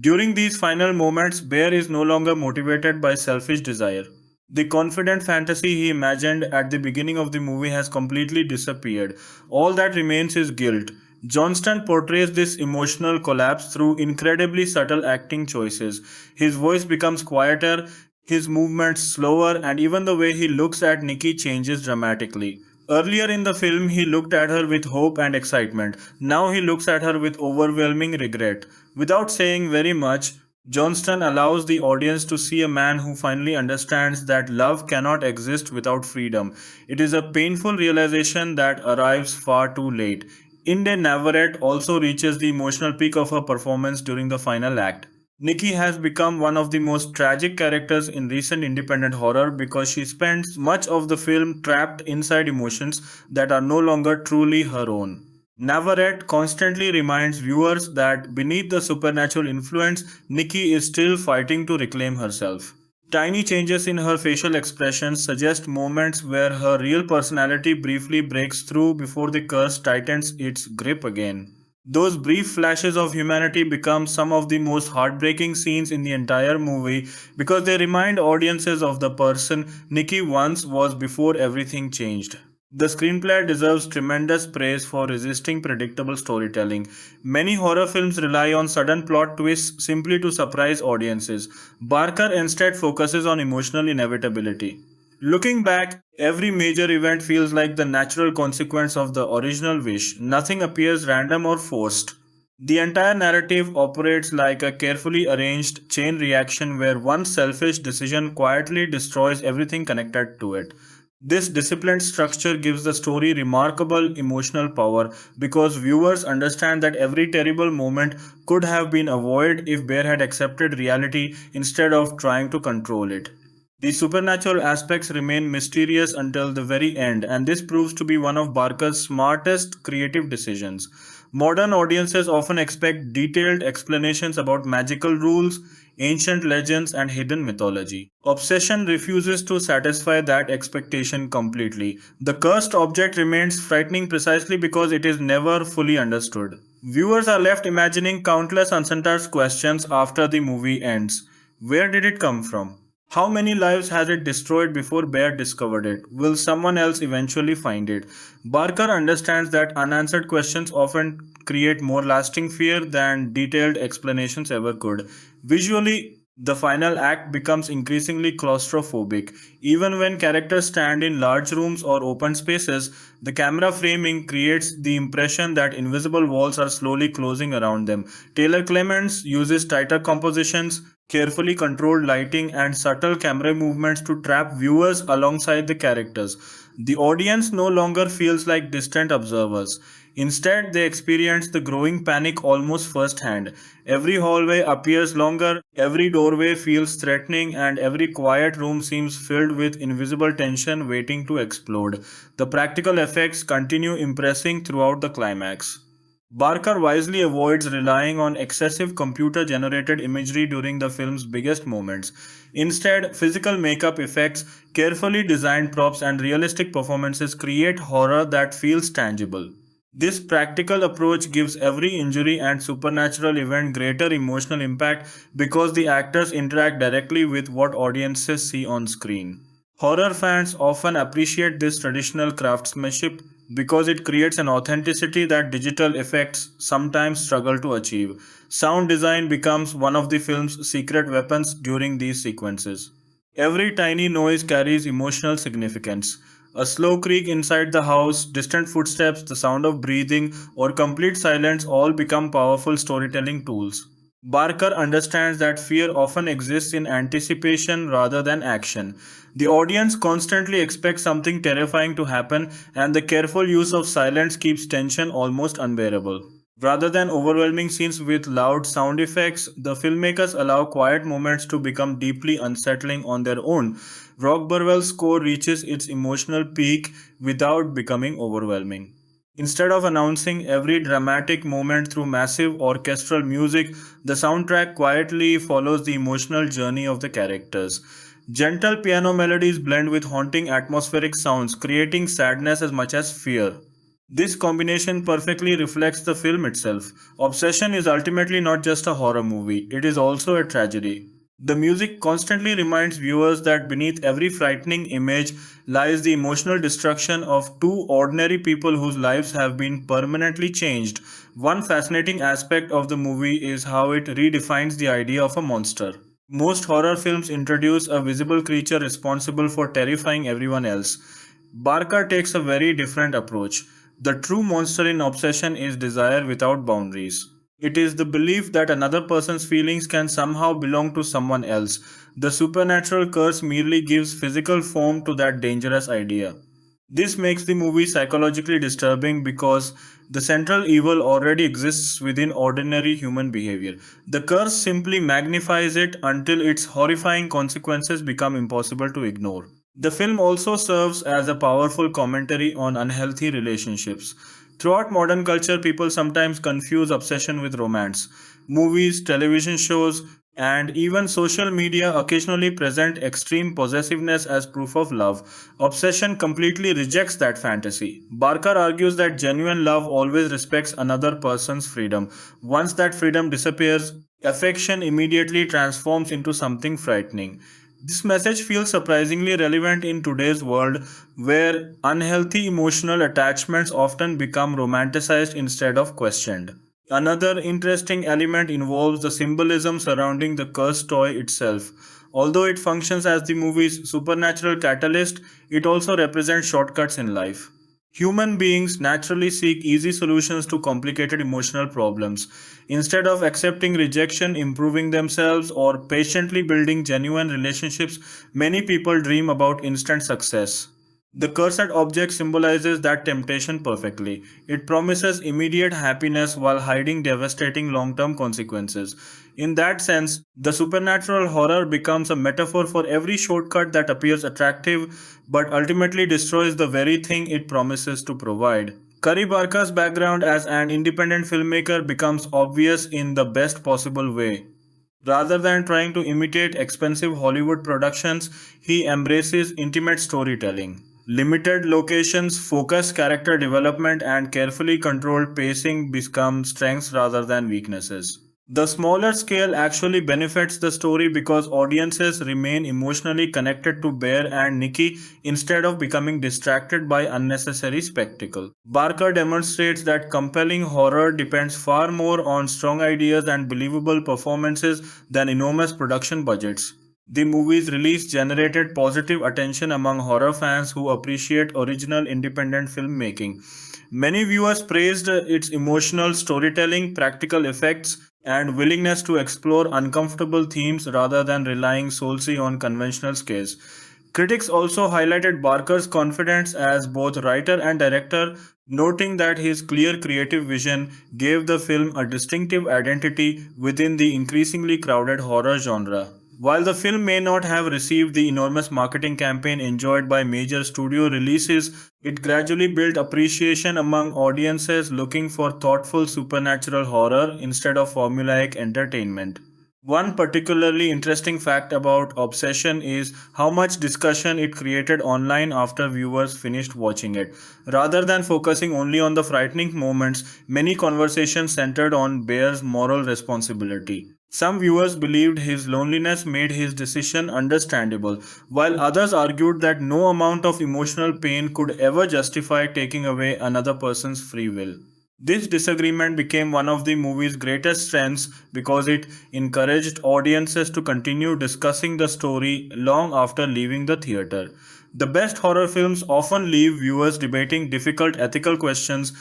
During these final moments, Bear is no longer motivated by selfish desire. The confident fantasy he imagined at the beginning of the movie has completely disappeared. All that remains is guilt. Johnston portrays this emotional collapse through incredibly subtle acting choices. His voice becomes quieter, his movements slower, and even the way he looks at Nikki changes dramatically. Earlier in the film, he looked at her with hope and excitement. Now he looks at her with overwhelming regret. Without saying very much, Johnston allows the audience to see a man who finally understands that love cannot exist without freedom. It is a painful realization that arrives far too late. Inde Navarrette also reaches the emotional peak of her performance during the final act. Nikki has become one of the most tragic characters in recent independent horror because she spends much of the film trapped inside emotions that are no longer truly her own. Navarrete constantly reminds viewers that beneath the supernatural influence, Nikki is still fighting to reclaim herself. Tiny changes in her facial expressions suggest moments where her real personality briefly breaks through before the curse tightens its grip again. Those brief flashes of humanity become some of the most heartbreaking scenes in the entire movie because they remind audiences of the person Nikki once was before everything changed. The screenplay deserves tremendous praise for resisting predictable storytelling. Many horror films rely on sudden plot twists simply to surprise audiences. Barker instead focuses on emotional inevitability. Looking back, every major event feels like the natural consequence of the original wish. Nothing appears random or forced. The entire narrative operates like a carefully arranged chain reaction where one selfish decision quietly destroys everything connected to it. This disciplined structure gives the story remarkable emotional power because viewers understand that every terrible moment could have been avoided if Bear had accepted reality instead of trying to control it. The supernatural aspects remain mysterious until the very end, and this proves to be one of Barker's smartest creative decisions. Modern audiences often expect detailed explanations about magical rules, ancient legends, and hidden mythology. Obsession refuses to satisfy that expectation completely. The cursed object remains frightening precisely because it is never fully understood. Viewers are left imagining countless unanswered questions after the movie ends. Where did it come from? How many lives has it destroyed before Bear discovered it? Will someone else eventually find it? Barker understands that unanswered questions often create more lasting fear than detailed explanations ever could. Visually, the final act becomes increasingly claustrophobic. Even when characters stand in large rooms or open spaces, the camera framing creates the impression that invisible walls are slowly closing around them. Taylor Clements uses tighter compositions, carefully controlled lighting, and subtle camera movements to trap viewers alongside the characters. The audience no longer feels like distant observers. Instead, they experience the growing panic almost firsthand. Every hallway appears longer, every doorway feels threatening, and every quiet room seems filled with invisible tension waiting to explode. The practical effects continue impressing throughout the climax. Barker wisely avoids relying on excessive computer generated imagery during the film's biggest moments. Instead, physical makeup effects, carefully designed props, and realistic performances create horror that feels tangible. This practical approach gives every injury and supernatural event greater emotional impact because the actors interact directly with what audiences see on screen. Horror fans often appreciate this traditional craftsmanship because it creates an authenticity that digital effects sometimes struggle to achieve. Sound design becomes one of the film's secret weapons during these sequences. Every tiny noise carries emotional significance. A slow creak inside the house, distant footsteps, the sound of breathing, or complete silence all become powerful storytelling tools. Barker understands that fear often exists in anticipation rather than action. The audience constantly expects something terrifying to happen, and the careful use of silence keeps tension almost unbearable. Rather than overwhelming scenes with loud sound effects, the filmmakers allow quiet moments to become deeply unsettling on their own. Rock Burwell's score reaches its emotional peak without becoming overwhelming. Instead of announcing every dramatic moment through massive orchestral music, the soundtrack quietly follows the emotional journey of the characters. Gentle piano melodies blend with haunting atmospheric sounds, creating sadness as much as fear. This combination perfectly reflects the film itself. Obsession is ultimately not just a horror movie, it is also a tragedy. The music constantly reminds viewers that beneath every frightening image lies the emotional destruction of two ordinary people whose lives have been permanently changed. One fascinating aspect of the movie is how it redefines the idea of a monster. Most horror films introduce a visible creature responsible for terrifying everyone else. Barker takes a very different approach. The true monster in Obsession is desire without boundaries. It is the belief that another person's feelings can somehow belong to someone else. The supernatural curse merely gives physical form to that dangerous idea. This makes the movie psychologically disturbing because the central evil already exists within ordinary human behavior. The curse simply magnifies it until its horrifying consequences become impossible to ignore. The film also serves as a powerful commentary on unhealthy relationships. Throughout modern culture, people sometimes confuse obsession with romance. Movies, television shows, and even social media occasionally present extreme possessiveness as proof of love. Obsession completely rejects that fantasy. Barker argues that genuine love always respects another person's freedom. Once that freedom disappears, affection immediately transforms into something frightening. This message feels surprisingly relevant in today's world where unhealthy emotional attachments often become romanticized instead of questioned. Another interesting element involves the symbolism surrounding the cursed toy itself. Although it functions as the movie's supernatural catalyst, it also represents shortcuts in life. Human beings naturally seek easy solutions to complicated emotional problems. Instead of accepting rejection, improving themselves, or patiently building genuine relationships, many people dream about instant success. The cursed object symbolizes that temptation perfectly. It promises immediate happiness while hiding devastating long term consequences. In that sense, the supernatural horror becomes a metaphor for every shortcut that appears attractive but ultimately destroys the very thing it promises to provide. Curry Barker's background as an independent filmmaker becomes obvious in the best possible way. Rather than trying to imitate expensive Hollywood productions, he embraces intimate storytelling. Limited locations, focused character development, and carefully controlled pacing become strengths rather than weaknesses. The smaller scale actually benefits the story because audiences remain emotionally connected to Bear and Nikki instead of becoming distracted by unnecessary spectacle. Barker demonstrates that compelling horror depends far more on strong ideas and believable performances than enormous production budgets. The movie's release generated positive attention among horror fans who appreciate original independent filmmaking. Many viewers praised its emotional storytelling, practical effects, and willingness to explore uncomfortable themes rather than relying solely on conventional scares. Critics also highlighted Barker's confidence as both writer and director, noting that his clear creative vision gave the film a distinctive identity within the increasingly crowded horror genre. While the film may not have received the enormous marketing campaign enjoyed by major studio releases, it gradually built appreciation among audiences looking for thoughtful supernatural horror instead of formulaic entertainment. One particularly interesting fact about Obsession is how much discussion it created online after viewers finished watching it. Rather than focusing only on the frightening moments, many conversations centered on Bear's moral responsibility. Some viewers believed his loneliness made his decision understandable, while others argued that no amount of emotional pain could ever justify taking away another person's free will. This disagreement became one of the movie's greatest strengths because it encouraged audiences to continue discussing the story long after leaving the theater. The best horror films often leave viewers debating difficult ethical questions,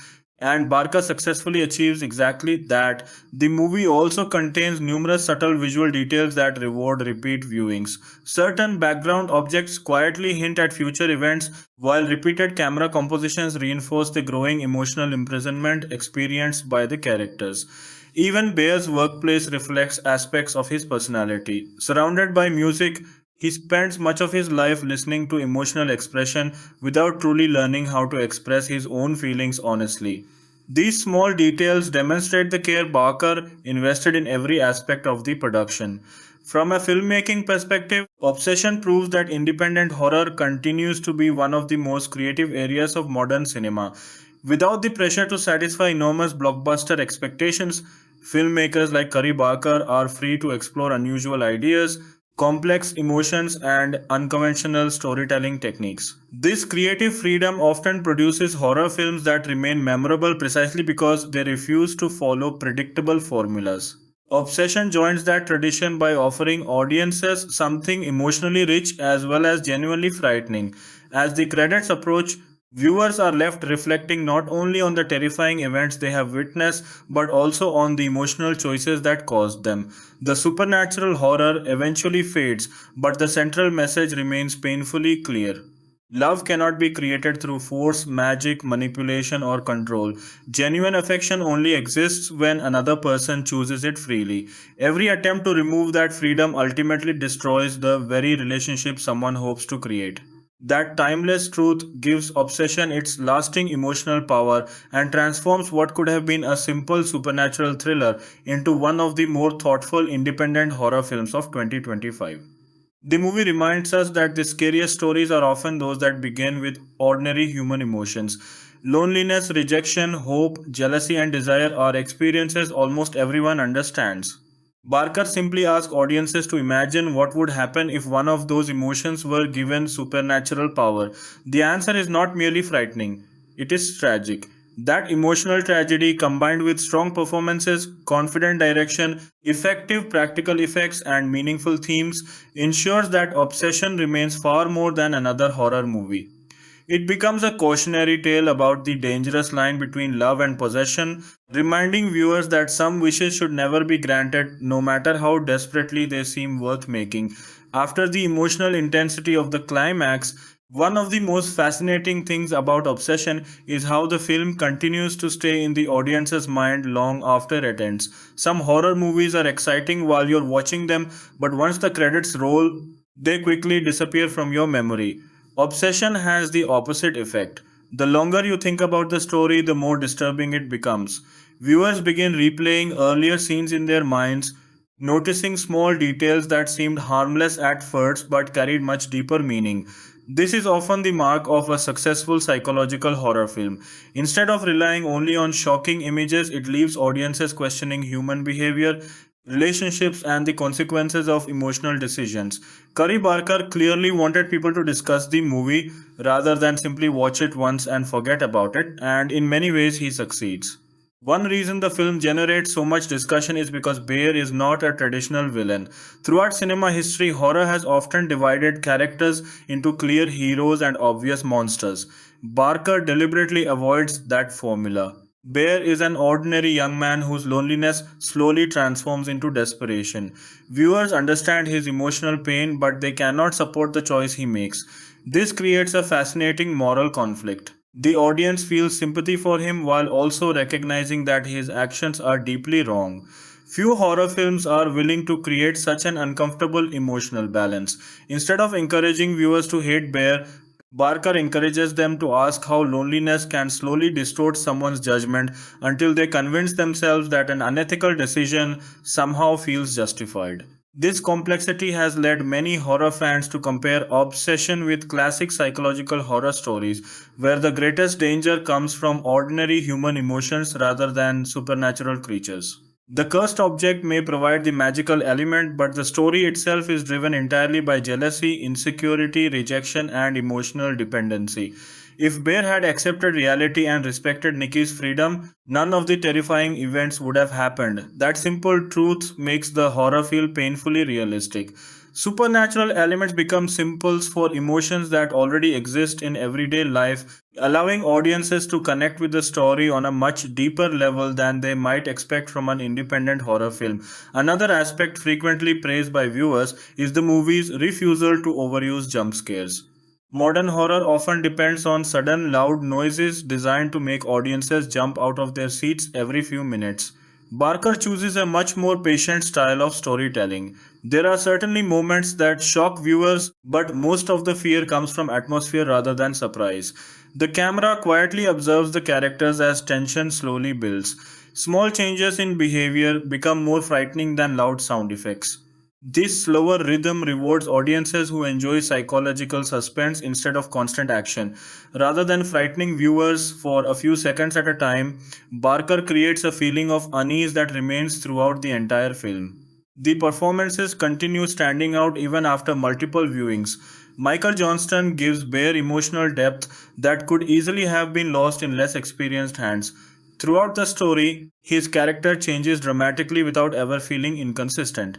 and Barca successfully achieves exactly that. The movie also contains numerous subtle visual details that reward repeat viewings. Certain background objects quietly hint at future events, while repeated camera compositions reinforce the growing emotional imprisonment experienced by the characters. Even Bear's workplace reflects aspects of his personality. Surrounded by music, he spends much of his life listening to emotional expression without truly learning how to express his own feelings honestly. These small details demonstrate the care Barker invested in every aspect of the production. From a filmmaking perspective, Obsession proves that independent horror continues to be one of the most creative areas of modern cinema. Without the pressure to satisfy enormous blockbuster expectations, filmmakers like Curry Barker are free to explore unusual ideas, complex emotions, and unconventional storytelling techniques. This creative freedom often produces horror films that remain memorable precisely because they refuse to follow predictable formulas. Obsession joins that tradition by offering audiences something emotionally rich as well as genuinely frightening. As the credits approach, viewers are left reflecting not only on the terrifying events they have witnessed but also on the emotional choices that caused them. The supernatural horror eventually fades, but the central message remains painfully clear. Love cannot be created through force, magic, manipulation, or control. Genuine affection only exists when another person chooses it freely. Every attempt to remove that freedom ultimately destroys the very relationship someone hopes to create. That timeless truth gives Obsession its lasting emotional power and transforms what could have been a simple supernatural thriller into one of the more thoughtful independent horror films of 2025. The movie reminds us that the scariest stories are often those that begin with ordinary human emotions. Loneliness, rejection, hope, jealousy, and desire are experiences almost everyone understands. Barker simply asks audiences to imagine what would happen if one of those emotions were given supernatural power. The answer is not merely frightening, it is tragic. That emotional tragedy, combined with strong performances, confident direction, effective practical effects, and meaningful themes, ensures that Obsession remains far more than another horror movie. It becomes a cautionary tale about the dangerous line between love and possession, reminding viewers that some wishes should never be granted, no matter how desperately they seem worth making. After the emotional intensity of the climax, one of the most fascinating things about Obsession is how the film continues to stay in the audience's mind long after it ends. Some horror movies are exciting while you're watching them, but once the credits roll, they quickly disappear from your memory. Obsession has the opposite effect. The longer you think about the story, the more disturbing it becomes. Viewers begin replaying earlier scenes in their minds, noticing small details that seemed harmless at first but carried much deeper meaning. This is often the mark of a successful psychological horror film. Instead of relying only on shocking images, it leaves audiences questioning human behavior, relationships, and the consequences of emotional decisions. Curry Barker clearly wanted people to discuss the movie rather than simply watch it once and forget about it, and in many ways, he succeeds. One reason the film generates so much discussion is because Bear is not a traditional villain. Throughout cinema history, horror has often divided characters into clear heroes and obvious monsters. Barker deliberately avoids that formula. Bear is an ordinary young man whose loneliness slowly transforms into desperation. Viewers understand his emotional pain, but they cannot support the choice he makes. This creates a fascinating moral conflict. The audience feels sympathy for him while also recognizing that his actions are deeply wrong. Few horror films are willing to create such an uncomfortable emotional balance. Instead of encouraging viewers to hate Bear, Barker encourages them to ask how loneliness can slowly distort someone's judgment until they convince themselves that an unethical decision somehow feels justified. This complexity has led many horror fans to compare obsession with classic psychological horror stories, where the greatest danger comes from ordinary human emotions rather than supernatural creatures. The cursed object may provide the magical element, but the story itself is driven entirely by jealousy, insecurity, rejection, and emotional dependency. If Bear had accepted reality and respected Nikki's freedom, none of the terrifying events would have happened. That simple truth makes the horror feel painfully realistic. Supernatural elements become symbols for emotions that already exist in everyday life, allowing audiences to connect with the story on a much deeper level than they might expect from an independent horror film. Another aspect frequently praised by viewers is the movie's refusal to overuse jump scares. Modern horror often depends on sudden loud noises designed to make audiences jump out of their seats every few minutes. Barker chooses a much more patient style of storytelling. There are certainly moments that shock viewers, but most of the fear comes from atmosphere rather than surprise. The camera quietly observes the characters as tension slowly builds. Small changes in behavior become more frightening than loud sound effects. This slower rhythm rewards audiences who enjoy psychological suspense instead of constant action. Rather than frightening viewers for a few seconds at a time, Barker creates a feeling of unease that remains throughout the entire film. The performances continue standing out even after multiple viewings. Michael Johnston gives bare emotional depth that could easily have been lost in less experienced hands. Throughout the story, his character changes dramatically without ever feeling inconsistent.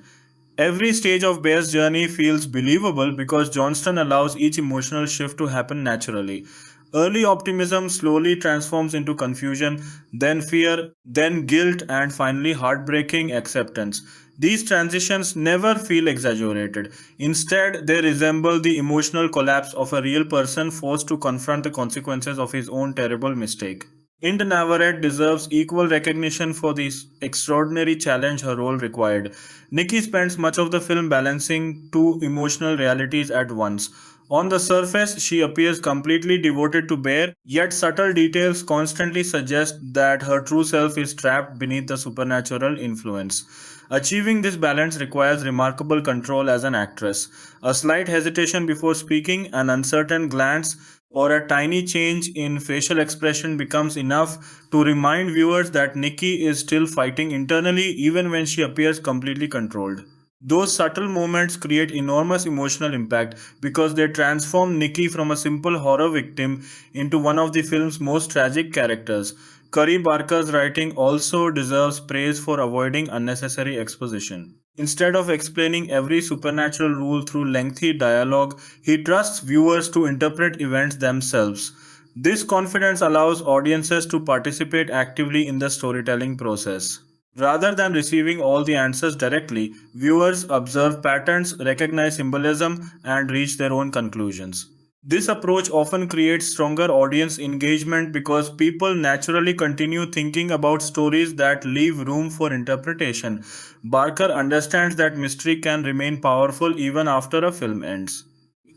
Every stage of Bear's journey feels believable because Johnston allows each emotional shift to happen naturally. Early optimism slowly transforms into confusion, then fear, then guilt, and finally heartbreaking acceptance. These transitions never feel exaggerated. Instead, they resemble the emotional collapse of a real person forced to confront the consequences of his own terrible mistake. Inde Navarrette deserves equal recognition for the extraordinary challenge her role required. Nikki spends much of the film balancing two emotional realities at once. On the surface, she appears completely devoted to Bear, yet subtle details constantly suggest that her true self is trapped beneath the supernatural influence. Achieving this balance requires remarkable control as an actress. A slight hesitation before speaking, an uncertain glance, or a tiny change in facial expression becomes enough to remind viewers that Nikki is still fighting internally even when she appears completely controlled. Those subtle moments create enormous emotional impact because they transform Nikki from a simple horror victim into one of the film's most tragic characters. Curry Barker's writing also deserves praise for avoiding unnecessary exposition. Instead of explaining every supernatural rule through lengthy dialogue, he trusts viewers to interpret events themselves. This confidence allows audiences to participate actively in the storytelling process. Rather than receiving all the answers directly, viewers observe patterns, recognize symbolism, and reach their own conclusions. This approach often creates stronger audience engagement because people naturally continue thinking about stories that leave room for interpretation. Barker understands that mystery can remain powerful even after a film ends.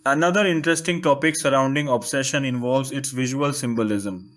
Another interesting topic surrounding obsession involves its visual symbolism.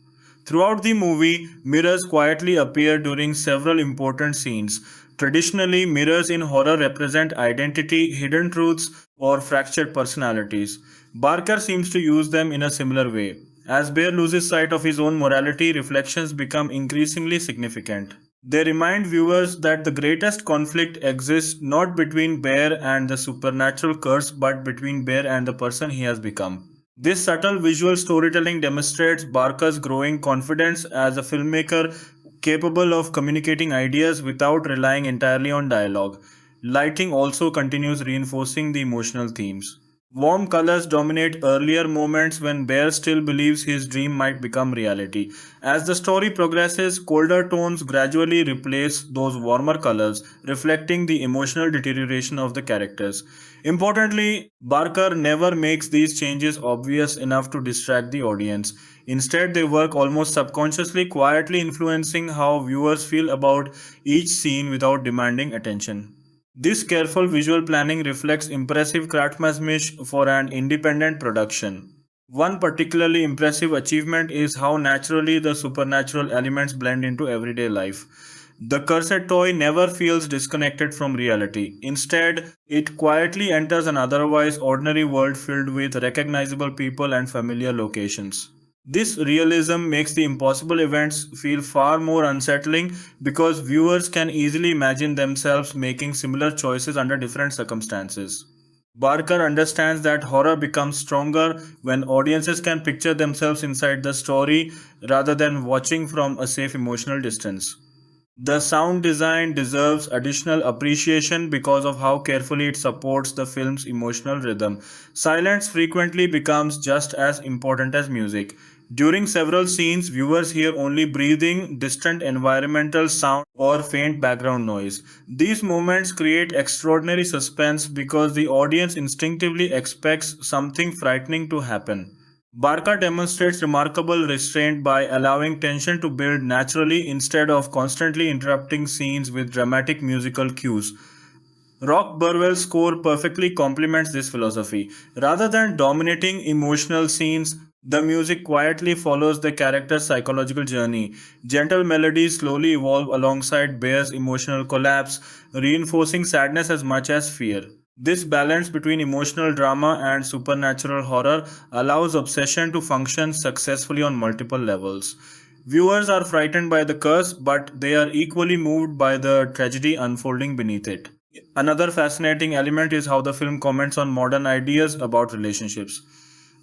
Throughout the movie, mirrors quietly appear during several important scenes. Traditionally, mirrors in horror represent identity, hidden truths, or fractured personalities. Barker seems to use them in a similar way. As Bear loses sight of his own morality, reflections become increasingly significant. They remind viewers that the greatest conflict exists not between Bear and the supernatural curse but between Bear and the person he has become. This subtle visual storytelling demonstrates Barker's growing confidence as a filmmaker capable of communicating ideas without relying entirely on dialogue. Lighting also continues reinforcing the emotional themes. Warm colors dominate earlier moments when Bear still believes his dream might become reality. As the story progresses, colder tones gradually replace those warmer colors, reflecting the emotional deterioration of the characters. Importantly, Barker never makes these changes obvious enough to distract the audience. Instead, they work almost subconsciously, quietly influencing how viewers feel about each scene without demanding attention. This careful visual planning reflects impressive craftsmanship for an independent production. One particularly impressive achievement is how naturally the supernatural elements blend into everyday life. The cursed toy never feels disconnected from reality. Instead, it quietly enters an otherwise ordinary world filled with recognizable people and familiar locations. This realism makes the impossible events feel far more unsettling because viewers can easily imagine themselves making similar choices under different circumstances. Barker understands that horror becomes stronger when audiences can picture themselves inside the story rather than watching from a safe emotional distance. The sound design deserves additional appreciation because of how carefully it supports the film's emotional rhythm. Silence frequently becomes just as important as music. During several scenes, viewers hear only breathing, distant environmental sound, or faint background noise. These moments create extraordinary suspense because the audience instinctively expects something frightening to happen. Barca demonstrates remarkable restraint by allowing tension to build naturally instead of constantly interrupting scenes with dramatic musical cues. Rock Burwell's score perfectly complements this philosophy. Rather than dominating emotional scenes, the music quietly follows the character's psychological journey. Gentle melodies slowly evolve alongside Bear's emotional collapse, reinforcing sadness as much as fear. This balance between emotional drama and supernatural horror allows Obsession to function successfully on multiple levels. Viewers are frightened by the curse, but they are equally moved by the tragedy unfolding beneath it. Another fascinating element is how the film comments on modern ideas about relationships.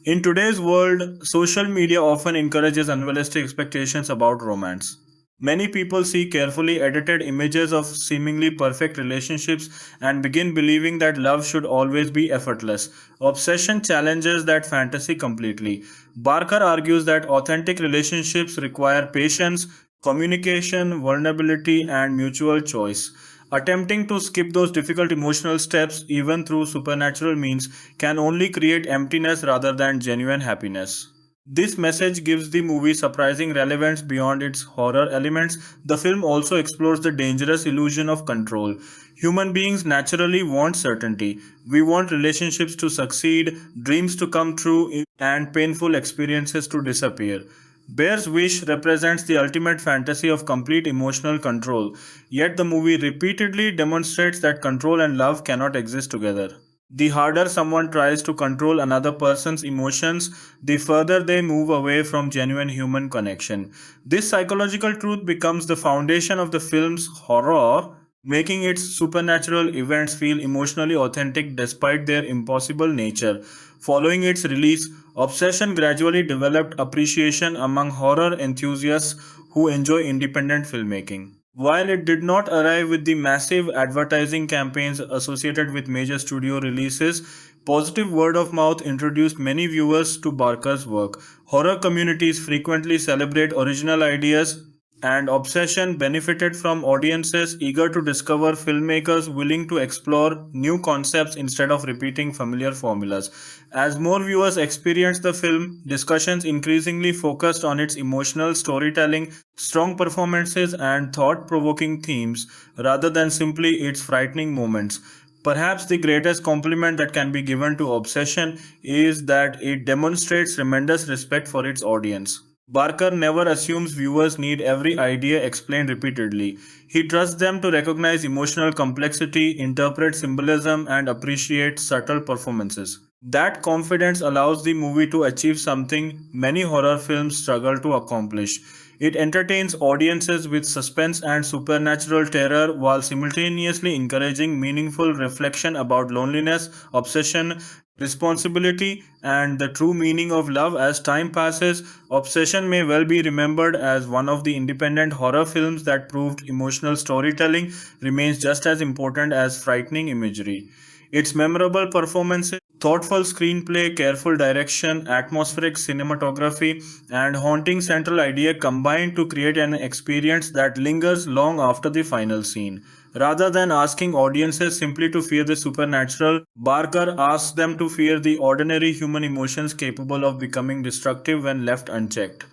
In today's world, social media often encourages unrealistic expectations about romance. Many people see carefully edited images of seemingly perfect relationships and begin believing that love should always be effortless. Obsession challenges that fantasy completely. Barker argues that authentic relationships require patience, communication, vulnerability, and mutual choice. Attempting to skip those difficult emotional steps, even through supernatural means, can only create emptiness rather than genuine happiness. This message gives the movie surprising relevance beyond its horror elements. The film also explores the dangerous illusion of control. Human beings naturally want certainty. We want relationships to succeed, dreams to come true, and painful experiences to disappear. Bear's wish represents the ultimate fantasy of complete emotional control, yet the movie repeatedly demonstrates that control and love cannot exist together. The harder someone tries to control another person's emotions, the further they move away from genuine human connection. This psychological truth becomes the foundation of the film's horror, making its supernatural events feel emotionally authentic despite their impossible nature. Following its release, Obsession gradually developed appreciation among horror enthusiasts who enjoy independent filmmaking. While it did not arrive with the massive advertising campaigns associated with major studio releases, positive word of mouth introduced many viewers to Barker's work. Horror communities frequently celebrate original ideas, and Obsession benefited from audiences eager to discover filmmakers willing to explore new concepts instead of repeating familiar formulas. As more viewers experienced the film, discussions increasingly focused on its emotional storytelling, strong performances, and thought provoking themes rather than simply its frightening moments. Perhaps the greatest compliment that can be given to Obsession is that it demonstrates tremendous respect for its audience. Barker never assumes viewers need every idea explained repeatedly. He trusts them to recognize emotional complexity, interpret symbolism, and appreciate subtle performances. That confidence allows the movie to achieve something many horror films struggle to accomplish. It entertains audiences with suspense and supernatural terror while simultaneously encouraging meaningful reflection about loneliness, obsession, responsibility, and the true meaning of love. As time passes, Obsession may well be remembered as one of the independent horror films that proved emotional storytelling remains just as important as frightening imagery. Its memorable performances, thoughtful screenplay, careful direction, atmospheric cinematography, and haunting central idea combine to create an experience that lingers long after the final scene. Rather than asking audiences simply to fear the supernatural, Barker asks them to fear the ordinary human emotions capable of becoming destructive when left unchecked.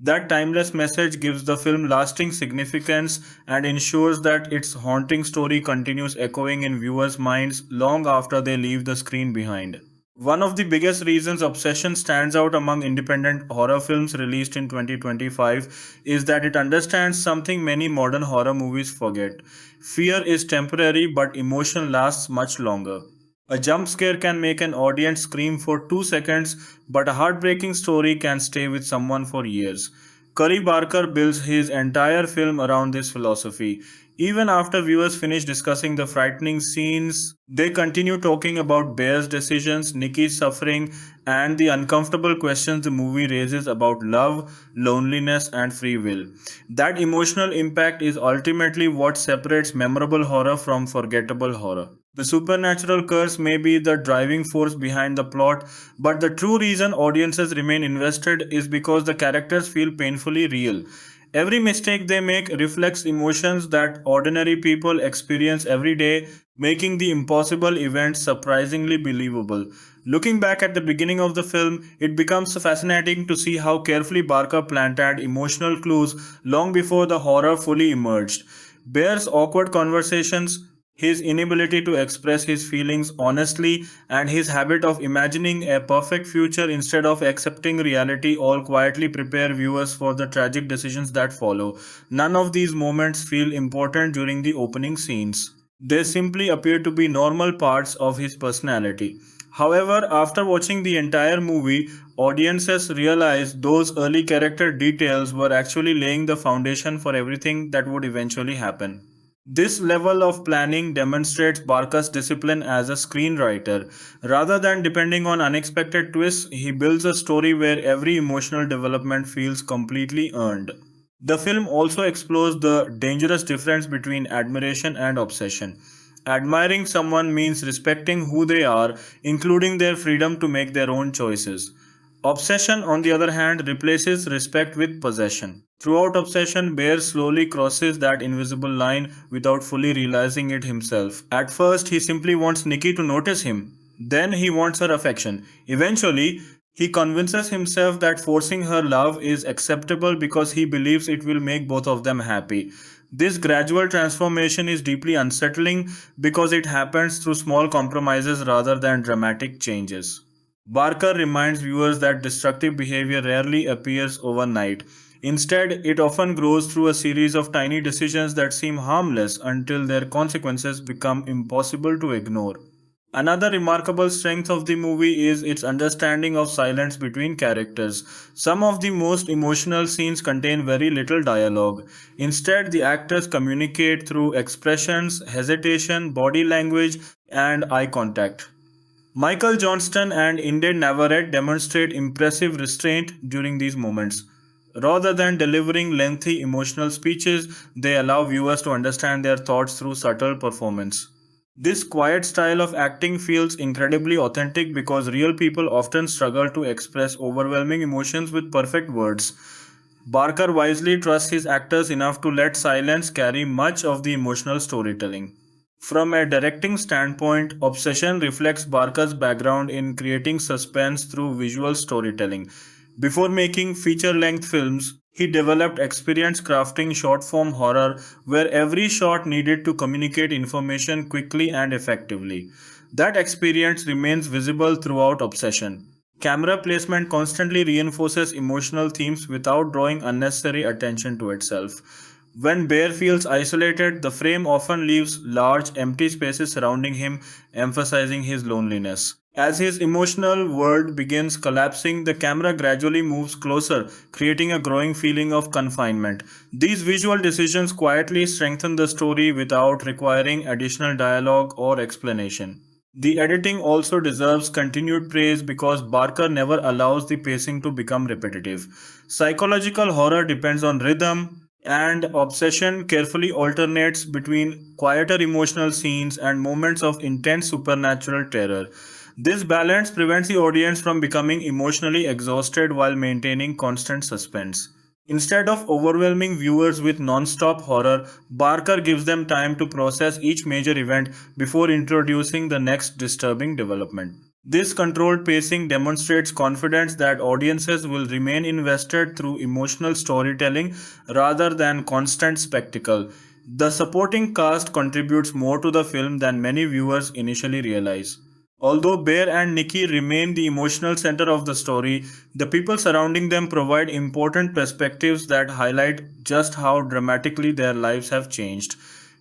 That timeless message gives the film lasting significance and ensures that its haunting story continues echoing in viewers' minds long after they leave the screen behind. One of the biggest reasons Obsession stands out among independent horror films released in 2025 is that it understands something many modern horror movies forget. Fear is temporary, but emotion lasts much longer. A jump scare can make an audience scream for 2 seconds, but a heartbreaking story can stay with someone for years. Curry Barker builds his entire film around this philosophy. Even after viewers finish discussing the frightening scenes, they continue talking about Bear's decisions, Nikki's suffering, and the uncomfortable questions the movie raises about love, loneliness, and free will. That emotional impact is ultimately what separates memorable horror from forgettable horror. The supernatural curse may be the driving force behind the plot, but the true reason audiences remain invested is because the characters feel painfully real. Every mistake they make reflects emotions that ordinary people experience every day, making the impossible events surprisingly believable. Looking back at the beginning of the film, it becomes fascinating to see how carefully Barker planted emotional clues long before the horror fully emerged. Bear's awkward conversations, his inability to express his feelings honestly, and his habit of imagining a perfect future instead of accepting reality all quietly prepare viewers for the tragic decisions that follow. None of these moments feel important during the opening scenes. They simply appear to be normal parts of his personality. However, after watching the entire movie, audiences realize those early character details were actually laying the foundation for everything that would eventually happen. This level of planning demonstrates Barker's discipline as a screenwriter. Rather than depending on unexpected twists, he builds a story where every emotional development feels completely earned. The film also explores the dangerous difference between admiration and obsession. Admiring someone means respecting who they are, including their freedom to make their own choices. Obsession, on the other hand, replaces respect with possession. Throughout Obsession, Bear slowly crosses that invisible line without fully realizing it himself. At first, he simply wants Nikki to notice him. Then he wants her affection. Eventually, he convinces himself that forcing her love is acceptable because he believes it will make both of them happy. This gradual transformation is deeply unsettling because it happens through small compromises rather than dramatic changes. Barker reminds viewers that destructive behavior rarely appears overnight. Instead, it often grows through a series of tiny decisions that seem harmless until their consequences become impossible to ignore. Another remarkable strength of the movie is its understanding of silence between characters. Some of the most emotional scenes contain very little dialogue. Instead, the actors communicate through expressions, hesitation, body language, and eye contact. Michael Johnston and Inde Navarrette demonstrate impressive restraint during these moments. Rather than delivering lengthy emotional speeches, they allow viewers to understand their thoughts through subtle performance. This quiet style of acting feels incredibly authentic because real people often struggle to express overwhelming emotions with perfect words. Barker wisely trusts his actors enough to let silence carry much of the emotional storytelling. From a directing standpoint, Obsession reflects Barker's background in creating suspense through visual storytelling. Before making feature length films, he developed experience crafting short form horror where every shot needed to communicate information quickly and effectively. That experience remains visible throughout Obsession. Camera placement constantly reinforces emotional themes without drawing unnecessary attention to itself. When Bear feels isolated, the frame often leaves large, empty spaces surrounding him, emphasizing his loneliness. As his emotional world begins collapsing, the camera gradually moves closer, creating a growing feeling of confinement. These visual decisions quietly strengthen the story without requiring additional dialogue or explanation. The editing also deserves continued praise because Barker never allows the pacing to become repetitive. Psychological horror depends on rhythm, and Obsession carefully alternates between quieter emotional scenes and moments of intense supernatural terror. This balance prevents the audience from becoming emotionally exhausted while maintaining constant suspense. Instead of overwhelming viewers with non-stop horror, Barker gives them time to process each major event before introducing the next disturbing development. This controlled pacing demonstrates confidence that audiences will remain invested through emotional storytelling rather than constant spectacle. The supporting cast contributes more to the film than many viewers initially realize. Although Bear and Nikki remain the emotional center of the story, the people surrounding them provide important perspectives that highlight just how dramatically their lives have changed.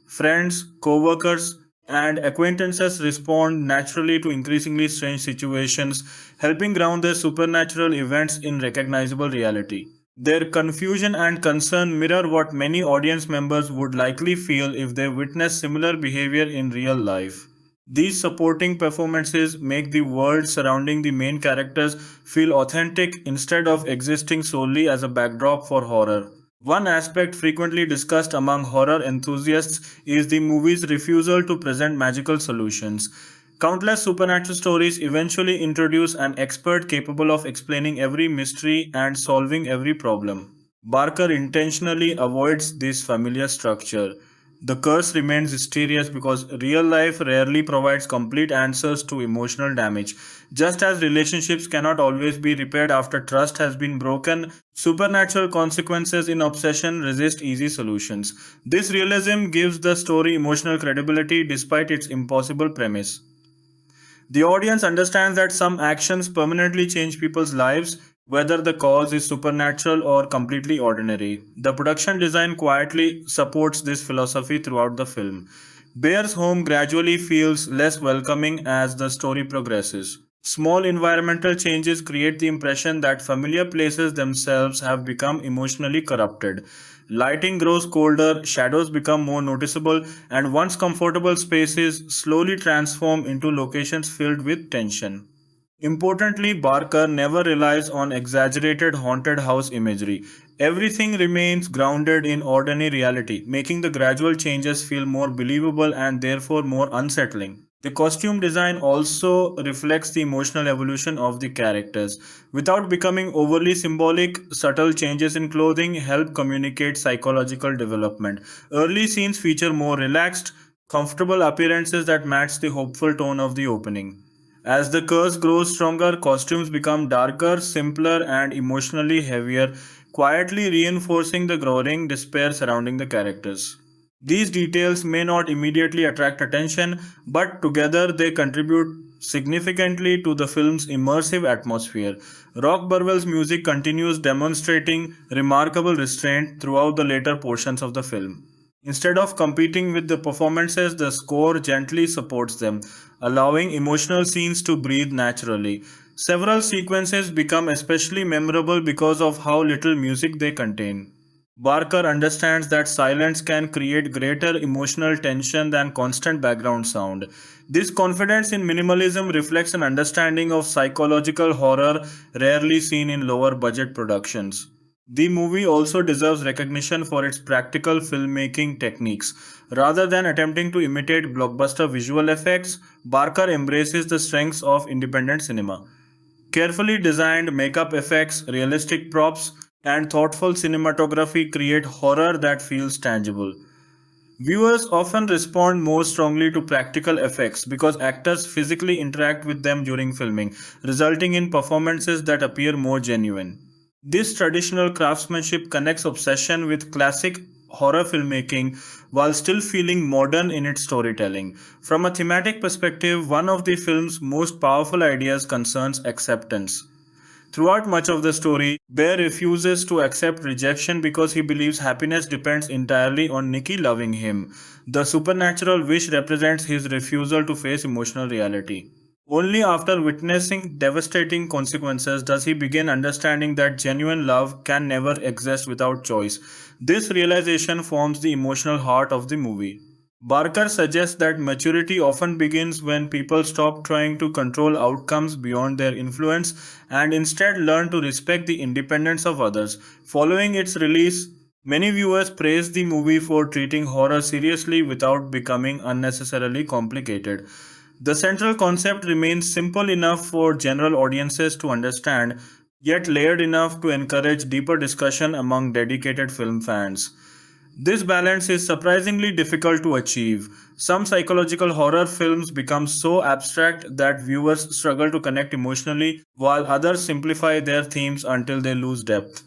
Friends, co workers, and acquaintances respond naturally to increasingly strange situations, helping ground their supernatural events in recognizable reality. Their confusion and concern mirror what many audience members would likely feel if they witnessed similar behavior in real life. These supporting performances make the world surrounding the main characters feel authentic instead of existing solely as a backdrop for horror. One aspect frequently discussed among horror enthusiasts is the movie's refusal to present magical solutions. Countless supernatural stories eventually introduce an expert capable of explaining every mystery and solving every problem. Barker intentionally avoids this familiar structure. The curse remains mysterious because real life rarely provides complete answers to emotional damage. Just as relationships cannot always be repaired after trust has been broken, supernatural consequences in obsession resist easy solutions. This realism gives the story emotional credibility despite its impossible premise. The audience understands that some actions permanently change people's lives, whether the cause is supernatural or completely ordinary. The production design quietly supports this philosophy throughout the film. Bear's home gradually feels less welcoming as the story progresses. Small environmental changes create the impression that familiar places themselves have become emotionally corrupted. Lighting grows colder, shadows become more noticeable, and once comfortable spaces slowly transform into locations filled with tension. Importantly, Barker never relies on exaggerated haunted house imagery. Everything remains grounded in ordinary reality, making the gradual changes feel more believable and therefore more unsettling. The costume design also reflects the emotional evolution of the characters. Without becoming overly symbolic, subtle changes in clothing help communicate psychological development. Early scenes feature more relaxed, comfortable appearances that match the hopeful tone of the opening. As the curse grows stronger, costumes become darker, simpler, and emotionally heavier, quietly reinforcing the growing despair surrounding the characters. These details may not immediately attract attention, but together they contribute significantly to the film's immersive atmosphere. Rock Burwell's music continues demonstrating remarkable restraint throughout the later portions of the film. Instead of competing with the performances, the score gently supports them, allowing emotional scenes to breathe naturally. Several sequences become especially memorable because of how little music they contain. Barker understands that silence can create greater emotional tension than constant background sound. This confidence in minimalism reflects an understanding of psychological horror rarely seen in lower budget productions. The movie also deserves recognition for its practical filmmaking techniques. Rather than attempting to imitate blockbuster visual effects, Barker embraces the strengths of independent cinema. Carefully designed makeup effects, realistic props, and thoughtful cinematography create horror that feels tangible. Viewers often respond more strongly to practical effects because actors physically interact with them during filming, resulting in performances that appear more genuine. This traditional craftsmanship connects obsession with classic horror filmmaking while still feeling modern in its storytelling. From a thematic perspective, one of the film's most powerful ideas concerns acceptance. Throughout much of the story, Bear refuses to accept rejection because he believes happiness depends entirely on Nikki loving him. The supernatural wish represents his refusal to face emotional reality. Only after witnessing devastating consequences does he begin understanding that genuine love can never exist without choice. This realization forms the emotional heart of the movie. Barker suggests that maturity often begins when people stop trying to control outcomes beyond their influence and instead learn to respect the independence of others. Following its release, many viewers praised the movie for treating horror seriously without becoming unnecessarily complicated. The central concept remains simple enough for general audiences to understand, yet layered enough to encourage deeper discussion among dedicated film fans. This balance is surprisingly difficult to achieve. Some psychological horror films become so abstract that viewers struggle to connect emotionally, while others simplify their themes until they lose depth.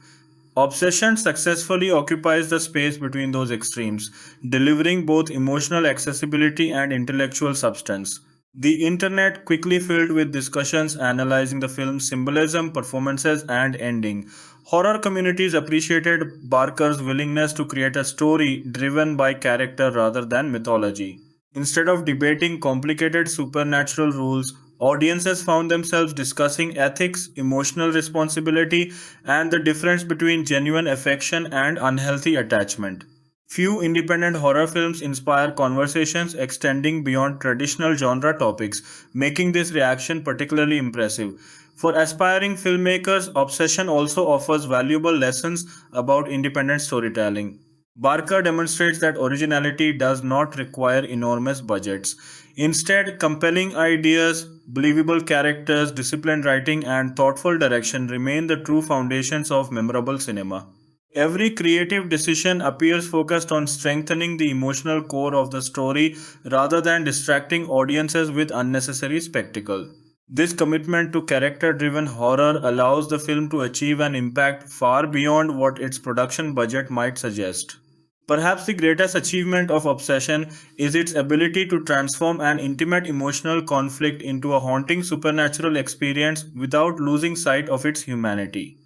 Obsession successfully occupies the space between those extremes, delivering both emotional accessibility and intellectual substance. The internet quickly filled with discussions analyzing the film's symbolism, performances, and ending. Horror communities appreciated Barker's willingness to create a story driven by character rather than mythology. Instead of debating complicated supernatural rules, audiences found themselves discussing ethics, emotional responsibility, and the difference between genuine affection and unhealthy attachment. Few independent horror films inspire conversations extending beyond traditional genre topics, making this reaction particularly impressive. For aspiring filmmakers, Obsession also offers valuable lessons about independent storytelling. Barker demonstrates that originality does not require enormous budgets. Instead, compelling ideas, believable characters, disciplined writing, and thoughtful direction remain the true foundations of memorable cinema. Every creative decision appears focused on strengthening the emotional core of the story rather than distracting audiences with unnecessary spectacle. This commitment to character driven horror allows the film to achieve an impact far beyond what its production budget might suggest. Perhaps the greatest achievement of Obsession is its ability to transform an intimate emotional conflict into a haunting supernatural experience without losing sight of its humanity.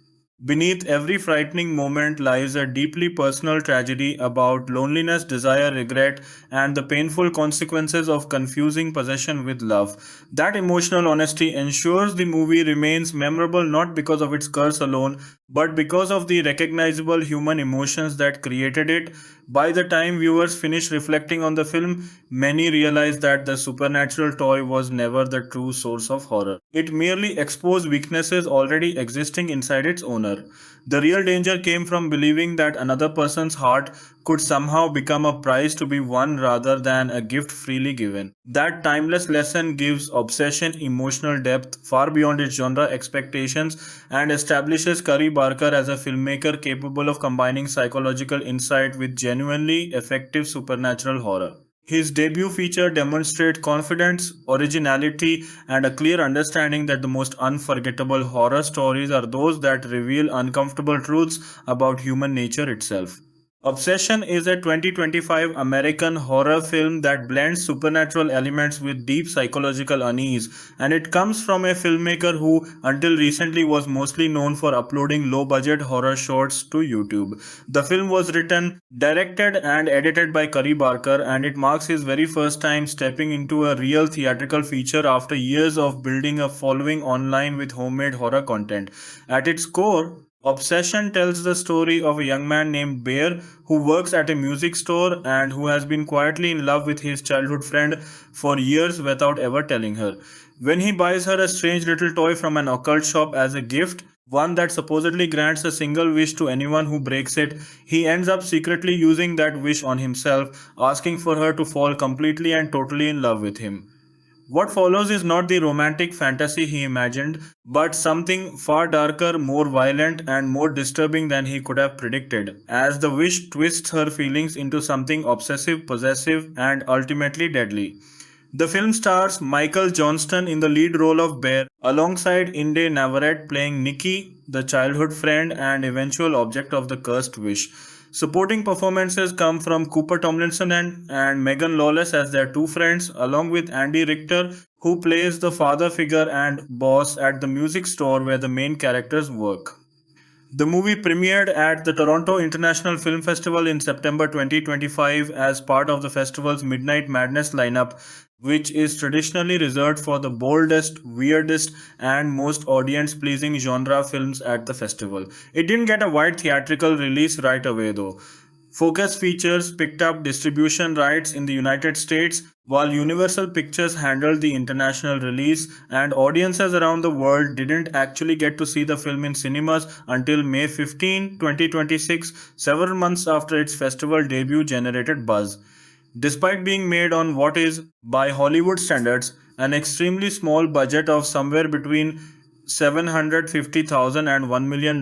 Beneath every frightening moment lies a deeply personal tragedy about loneliness, desire, regret, and the painful consequences of confusing possession with love. That emotional honesty ensures the movie remains memorable not because of its curse alone, but because of the recognizable human emotions that created it. By the time viewers finish reflecting on the film, many realize that the supernatural toy was never the true source of horror. It merely exposed weaknesses already existing inside its owner. The real danger came from believing that another person's heart could somehow become a prize to be won rather than a gift freely given. That timeless lesson gives Obsession emotional depth far beyond its genre expectations and establishes Curry Barker as a filmmaker capable of combining psychological insight with genuinely effective supernatural horror. His debut feature demonstrates confidence, originality, and a clear understanding that the most unforgettable horror stories are those that reveal uncomfortable truths about human nature itself. Obsession is a 2025 American horror film that blends supernatural elements with deep psychological unease, and it comes from a filmmaker who, until recently, was mostly known for uploading low budget horror shorts to YouTube. The film was written, directed, and edited by Curry Barker, and it marks his very first time stepping into a real theatrical feature after years of building a following online with homemade horror content. At its core, Obsession tells the story of a young man named Bear who works at a music store and who has been quietly in love with his childhood friend for years without ever telling her. When he buys her a strange little toy from an occult shop as a gift, one that supposedly grants a single wish to anyone who breaks it, he ends up secretly using that wish on himself, asking for her to fall completely and totally in love with him. What follows is not the romantic fantasy he imagined, but something far darker, more violent, and more disturbing than he could have predicted, as the wish twists her feelings into something obsessive, possessive, and ultimately deadly. The film stars Michael Johnston in the lead role of Bear, alongside Inde Navarrette playing Nikki, the childhood friend and eventual object of the cursed wish. Supporting performances come from Cooper Tomlinson and Megan Lawless as their two friends, along with Andy Richter, who plays the father figure and boss at the music store where the main characters work. The movie premiered at the Toronto International Film Festival in September 2025 as part of the festival's Midnight Madness lineup, which is traditionally reserved for the boldest, weirdest, and most audience pleasing genre films at the festival. It didn't get a wide theatrical release right away though. Focus Features picked up distribution rights in the United States, while Universal Pictures handled the international release, and audiences around the world didn't actually get to see the film in cinemas until May 15, 2026, several months after its festival debut generated buzz. Despite being made on what is, by Hollywood standards, an extremely small budget of somewhere between $750,000 and $1 million,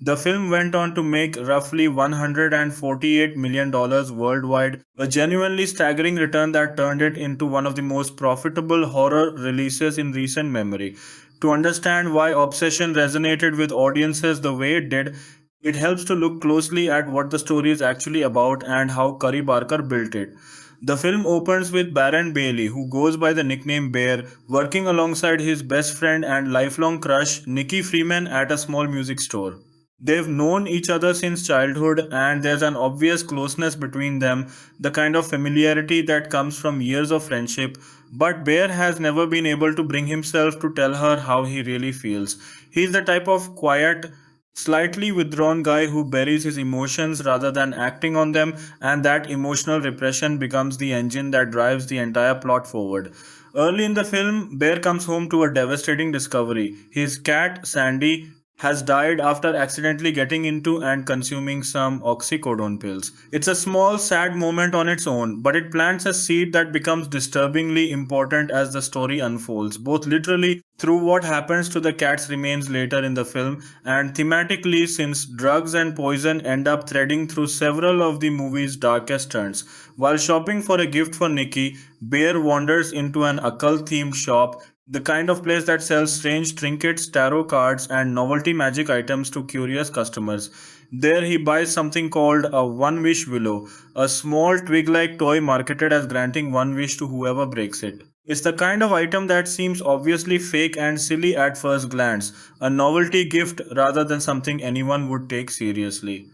the film went on to make roughly $148 million worldwide, a genuinely staggering return that turned it into one of the most profitable horror releases in recent memory. To understand why Obsession resonated with audiences the way it did, it helps to look closely at what the story is actually about and how Curry Barker built it. The film opens with Baron Bailey, who goes by the nickname Bear, working alongside his best friend and lifelong crush, Nicky Freeman, at a small music store. They've known each other since childhood, and there's an obvious closeness between them, the kind of familiarity that comes from years of friendship. But Bear has never been able to bring himself to tell her how he really feels. He's the type of quiet, slightly withdrawn guy who buries his emotions rather than acting on them, and that emotional repression becomes the engine that drives the entire plot forward. Early in the film, Bear comes home to a devastating discovery. His cat, Sandy, has died after accidentally getting into and consuming some oxycodone pills. It's a small, sad moment on its own, but it plants a seed that becomes disturbingly important as the story unfolds, both literally through what happens to the cat's remains later in the film, and thematically since drugs and poison end up threading through several of the movie's darkest turns. While shopping for a gift for Nikki, Bear wanders into an occult themed shop, the kind of place that sells strange trinkets, tarot cards, and novelty magic items to curious customers. There he buys something called a one wish willow, a small twig like toy marketed as granting one wish to whoever breaks it. It's the kind of item that seems obviously fake and silly at first glance, a novelty gift rather than something anyone would take seriously.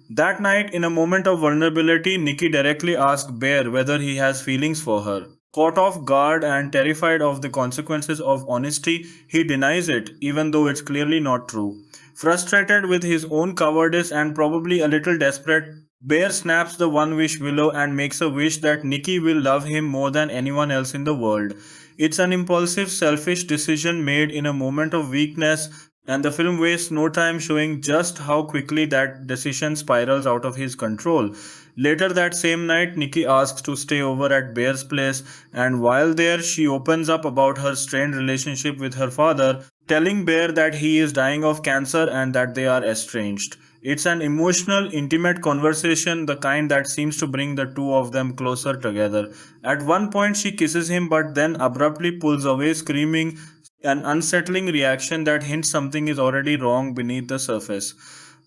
That night, in a moment of vulnerability, Nikki directly asks Bear whether he has feelings for her. Caught off guard and terrified of the consequences of honesty, he denies it, even though it's clearly not true. Frustrated with his own cowardice and probably a little desperate, Bear snaps the one wish willow and makes a wish that Nikki will love him more than anyone else in the world. It's an impulsive, selfish decision made in a moment of weakness, and the film wastes no time showing just how quickly that decision spirals out of his control. Later that same night, Nikki asks to stay over at Bear's place, and while there, she opens up about her strained relationship with her father, telling Bear that he is dying of cancer and that they are estranged. It's an emotional, intimate conversation, the kind that seems to bring the two of them closer together. At one point, she kisses him but then abruptly pulls away, screaming, an unsettling reaction that hints something is already wrong beneath the surface.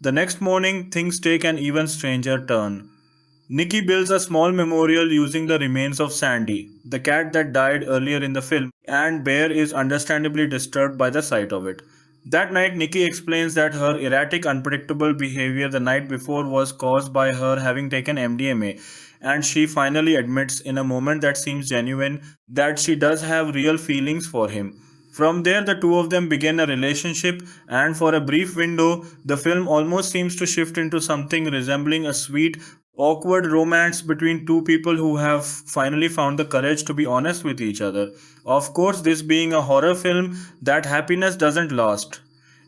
The next morning, things take an even stranger turn. Nikki builds a small memorial using the remains of Sandy, the cat that died earlier in the film, and Bear is understandably disturbed by the sight of it. That night, Nikki explains that her erratic, unpredictable behavior the night before was caused by her having taken MDMA, and she finally admits, in a moment that seems genuine, that she does have real feelings for him. From there, the two of them begin a relationship, and for a brief window, the film almost seems to shift into something resembling a sweet, awkward romance between two people who have finally found the courage to be honest with each other. Of course, this being a horror film, that happiness doesn't last.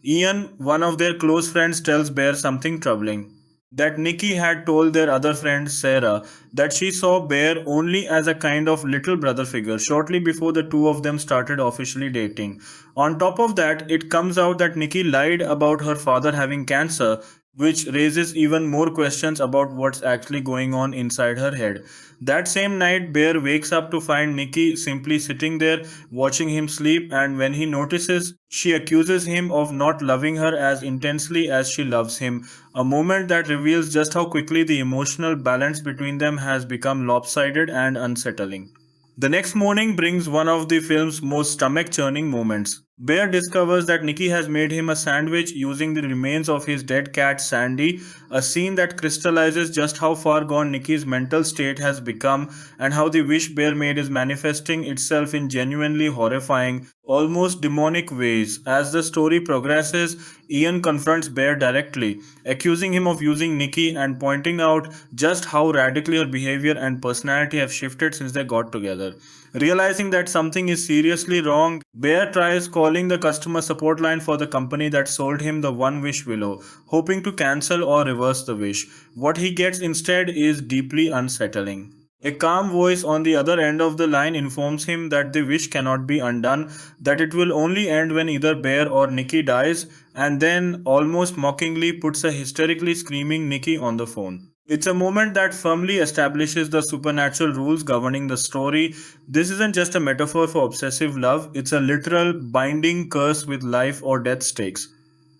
Ian, one of their close friends, tells Bear something troubling. That Nikki had told their other friend Sarah that she saw Bear only as a kind of little brother figure shortly before the two of them started officially dating. On top of that, it comes out that Nikki lied about her father having cancer, which raises even more questions about what's actually going on inside her head. That same night, Bear wakes up to find Nikki simply sitting there watching him sleep, and when he notices, she accuses him of not loving her as intensely as she loves him, a moment that reveals just how quickly the emotional balance between them has become lopsided and unsettling. The next morning brings one of the film's most stomach churning moments. Bear discovers that Nikki has made him a sandwich using the remains of his dead cat Sandy, a scene that crystallizes just how far gone Nikki's mental state has become and how the wish Bear made is manifesting itself in genuinely horrifying, almost demonic ways. As the story progresses, Ian confronts Bear directly, accusing him of using Nikki and pointing out just how radically her behavior and personality have shifted since they got together. Realizing that something is seriously wrong, Bear tries calling the customer support line for the company that sold him the One Wish Willow, hoping to cancel or reverse the wish. What he gets instead is deeply unsettling. A calm voice on the other end of the line informs him that the wish cannot be undone, that it will only end when either Bear or Nikki dies, and then, almost mockingly, puts a hysterically screaming Nikki on the phone. It's a moment that firmly establishes the supernatural rules governing the story. This isn't just a metaphor for obsessive love, it's a literal binding curse with life or death stakes.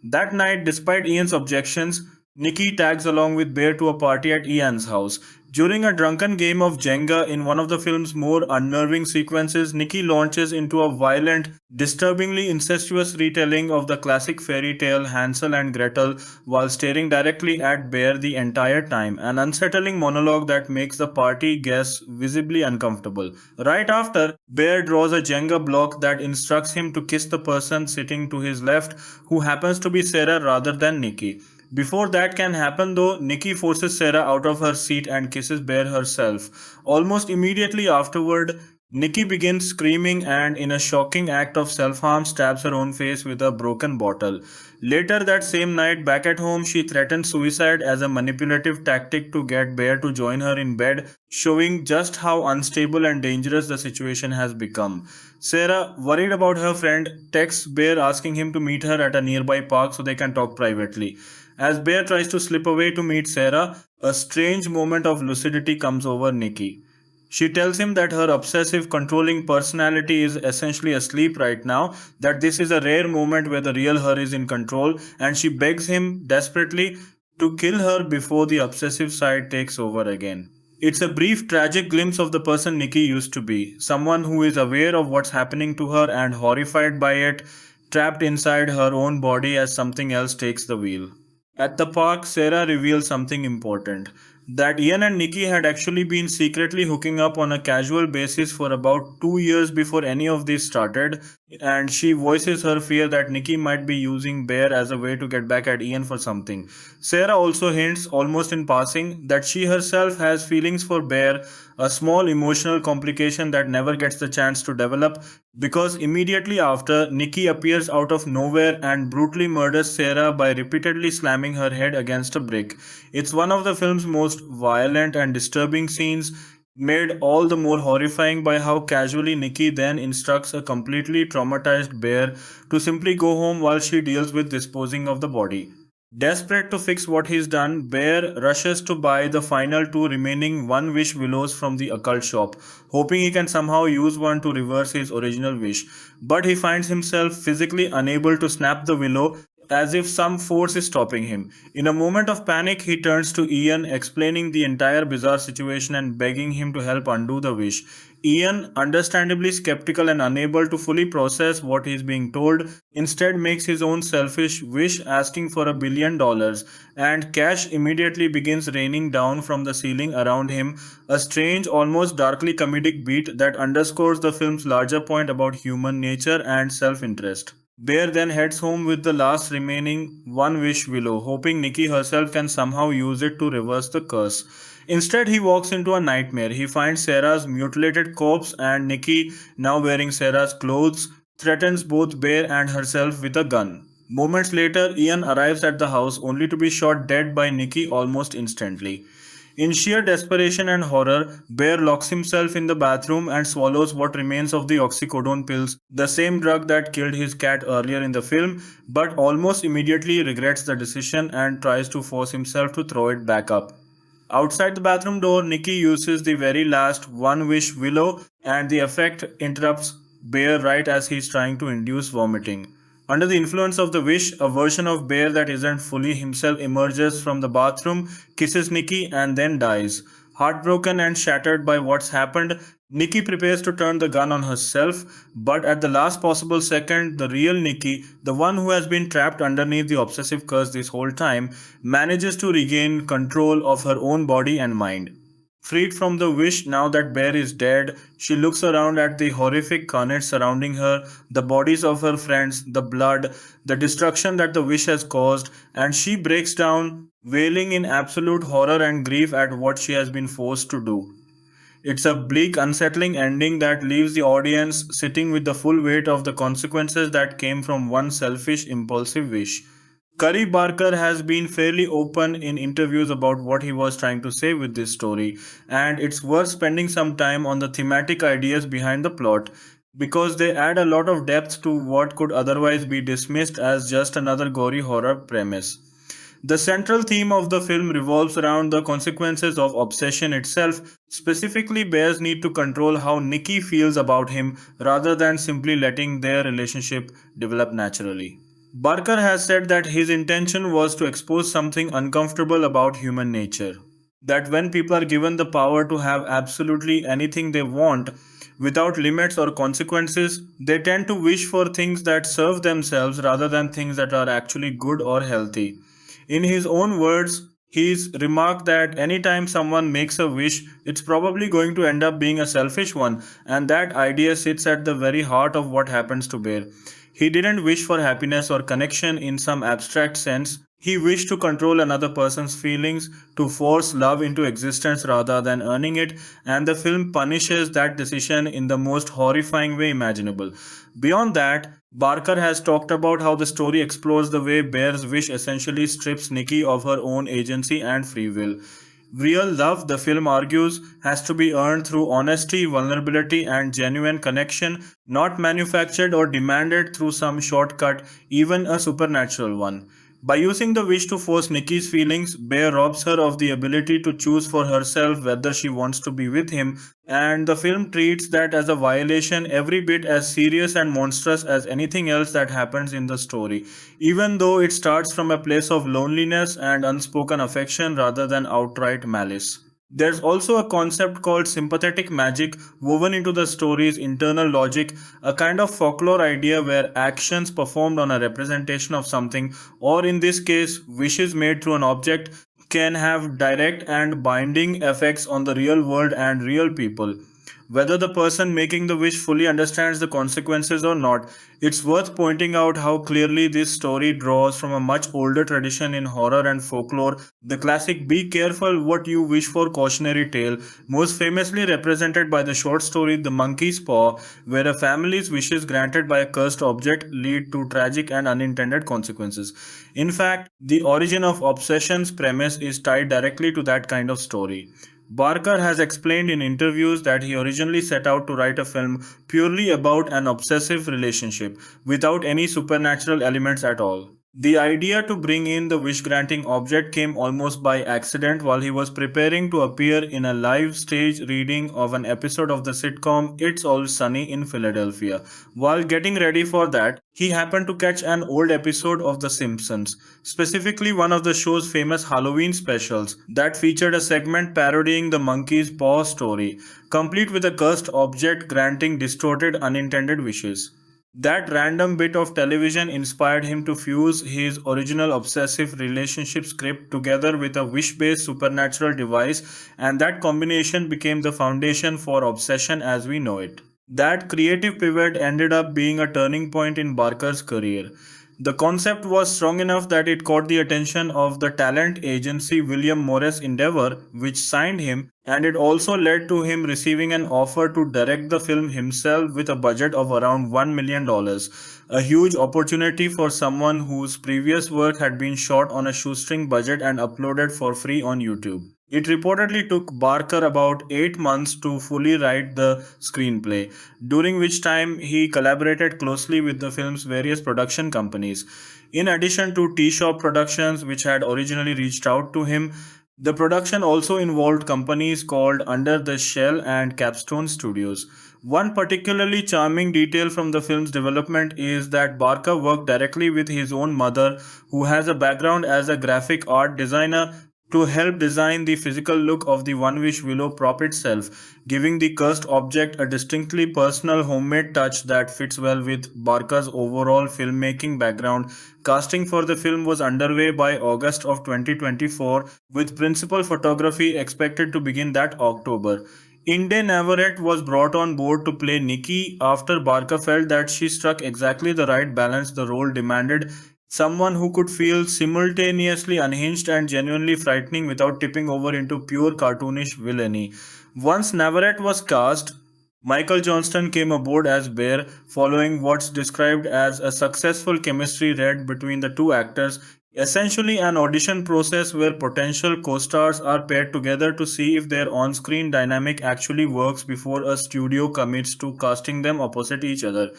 That night, despite Ian's objections, Nikki tags along with Bear to a party at Ian's house. During a drunken game of Jenga in one of the film's more unnerving sequences, Nikki launches into a violent, disturbingly incestuous retelling of the classic fairy tale Hansel and Gretel while staring directly at Bear the entire time, an unsettling monologue that makes the party guests visibly uncomfortable. Right after, Bear draws a Jenga block that instructs him to kiss the person sitting to his left, who happens to be Sarah rather than Nikki. Before that can happen though, Nikki forces Sarah out of her seat and kisses Bear herself. Almost immediately afterward, Nikki begins screaming and, in a shocking act of self harm, stabs her own face with a broken bottle. Later that same night, back at home, she threatens suicide as a manipulative tactic to get Bear to join her in bed, showing just how unstable and dangerous the situation has become. Sarah, worried about her friend, texts Bear asking him to meet her at a nearby park so they can talk privately. As Bear tries to slip away to meet Sarah, a strange moment of lucidity comes over Nikki. She tells him that her obsessive, controlling personality is essentially asleep right now, that this is a rare moment where the real her is in control, and she begs him desperately to kill her before the obsessive side takes over again. It's a brief, tragic glimpse of the person Nikki used to be, someone who is aware of what's happening to her and horrified by it, trapped inside her own body as something else takes the wheel. At the park, Sarah reveals something important, that Ian and Nikki had actually been secretly hooking up on a casual basis for about 2 years before any of this started, and she voices her fear that Nikki might be using Bear as a way to get back at Ian for something. Sarah also hints, almost in passing, that she herself has feelings for Bear, a small emotional complication that never gets the chance to develop, because immediately after, Nikki appears out of nowhere and brutally murders Sarah by repeatedly slamming her head against a brick. It's one of the film's most violent and disturbing scenes, made all the more horrifying by how casually Nikki then instructs a completely traumatized Bear to simply go home while she deals with disposing of the body. Desperate to fix what he's done, Bear rushes to buy the final two remaining One Wish willows from the occult shop, hoping he can somehow use one to reverse his original wish. But he finds himself physically unable to snap the willow, as if some force is stopping him. In a moment of panic, he turns to Ian, explaining the entire bizarre situation and begging him to help undo the wish. Ian, understandably skeptical and unable to fully process what he is being told, instead makes his own selfish wish, asking for $1 billion, and cash immediately begins raining down from the ceiling around him, a strange, almost darkly comedic beat that underscores the film's larger point about human nature and self interest. Bear then heads home with the last remaining One Wish willow, hoping Nikki herself can somehow use it to reverse the curse. Instead, he walks into a nightmare. He finds Sarah's mutilated corpse, and Nikki, now wearing Sarah's clothes, threatens both Bear and herself with a gun. Moments later, Ian arrives at the house only to be shot dead by Nikki almost instantly. In sheer desperation and horror, Bear locks himself in the bathroom and swallows what remains of the oxycodone pills, the same drug that killed his cat earlier in the film, but almost immediately regrets the decision and tries to force himself to throw it back up. Outside the bathroom door, Nikki uses the very last One Wish willow, and the effect interrupts Bear right as he's trying to induce vomiting. Under the influence of the wish, a version of Bear that isn't fully himself emerges from the bathroom, kisses Nikki, and then dies. Heartbroken and shattered by what's happened, Nikki prepares to turn the gun on herself, but at the last possible second, the real Nikki, the one who has been trapped underneath the obsessive curse this whole time, manages to regain control of her own body and mind. Freed from the wish now that Bear is dead, she looks around at the horrific carnage surrounding her, the bodies of her friends, the blood, the destruction that the wish has caused, and she breaks down, wailing in absolute horror and grief at what she has been forced to do. It's a bleak, unsettling ending that leaves the audience sitting with the full weight of the consequences that came from one selfish, impulsive wish. Curry Barker has been fairly open in interviews about what he was trying to say with this story, and it's worth spending some time on the thematic ideas behind the plot because they add a lot of depth to what could otherwise be dismissed as just another gory horror premise. The central theme of the film revolves around the consequences of obsession itself, specifically Bear's need to control how Nikki feels about him rather than simply letting their relationship develop naturally. Barker has said that his intention was to expose something uncomfortable about human nature. That when people are given the power to have absolutely anything they want without limits or consequences, they tend to wish for things that serve themselves rather than things that are actually good or healthy. In his own words, he's remarked that anytime someone makes a wish, it's probably going to end up being a selfish one, and that idea sits at the very heart of what happens to Bear. He didn't wish for happiness or connection in some abstract sense. He wished to control another person's feelings, to force love into existence rather than earning it, and the film punishes that decision in the most horrifying way imaginable. Beyond that, Barker has talked about how the story explores the way Bear's wish essentially strips Nikki of her own agency and free will. Real love, the film argues, has to be earned through honesty, vulnerability, and genuine connection, not manufactured or demanded through some shortcut, even a supernatural one. By using the wish to force Nikki's feelings, Bear robs her of the ability to choose for herself whether she wants to be with him, and the film treats that as a violation every bit as serious and monstrous as anything else that happens in the story, even though it starts from a place of loneliness and unspoken affection rather than outright malice. There's also a concept called sympathetic magic woven into the story's internal logic, a kind of folklore idea where actions performed on a representation of something, or in this case, wishes made through an object, can have direct and binding effects on the real world and real people. Whether the person making the wish fully understands the consequences or not, it's worth pointing out how clearly this story draws from a much older tradition in horror and folklore, the classic Be Careful What You Wish For cautionary tale, most famously represented by the short story The Monkey's Paw, where a family's wishes granted by a cursed object lead to tragic and unintended consequences. In fact, the origin of Obsession's premise is tied directly to that kind of story. Barker has explained in interviews that he originally set out to write a film purely about an obsessive relationship, without any supernatural elements at all. The idea to bring in the wish granting object came almost by accident while he was preparing to appear in a live stage reading of an episode of the sitcom It's Always Sunny in Philadelphia. While getting ready for that, he happened to catch an old episode of The Simpsons, specifically one of the show's famous Halloween specials that featured a segment parodying the monkey's paw story, complete with a cursed object granting distorted unintended wishes. That random bit of television inspired him to fuse his original obsessive relationship script together with a wish based supernatural device, and that combination became the foundation for Obsession as we know it. That creative pivot ended up being a turning point in Barker's career. The concept was strong enough that it caught the attention of the talent agency William Morris Endeavor, which signed him, and it also led to him receiving an offer to direct the film himself with a budget of around $1 million, a huge opportunity for someone whose previous work had been shot on a shoestring budget and uploaded for free on YouTube. It reportedly took Barker about 8 months to fully write the screenplay, during which time he collaborated closely with the film's various production companies. In addition to T Shop Productions, which had originally reached out to him, the production also involved companies called Under the Shell and Capstone Studios. One particularly charming detail from the film's development is that Barker worked directly with his own mother, who has a background as a graphic art designer, to help design the physical look of the One Wish Willow prop itself, giving the cursed object a distinctly personal homemade touch that fits well with Barker's overall filmmaking background. Casting for the film was underway by August of 2024, with principal photography expected to begin that October. Inde Navarrette was brought on board to play Nikki after Barker felt that she struck exactly the right balance the role demanded, someone who could feel simultaneously unhinged and genuinely frightening without tipping over into pure cartoonish villainy. Once Navarrete was cast, Michael Johnston came aboard as Bear, following what's described as a successful chemistry read between the two actors, essentially an audition process where potential co-stars are paired together to see if their on-screen dynamic actually works before a studio commits to casting them opposite each other.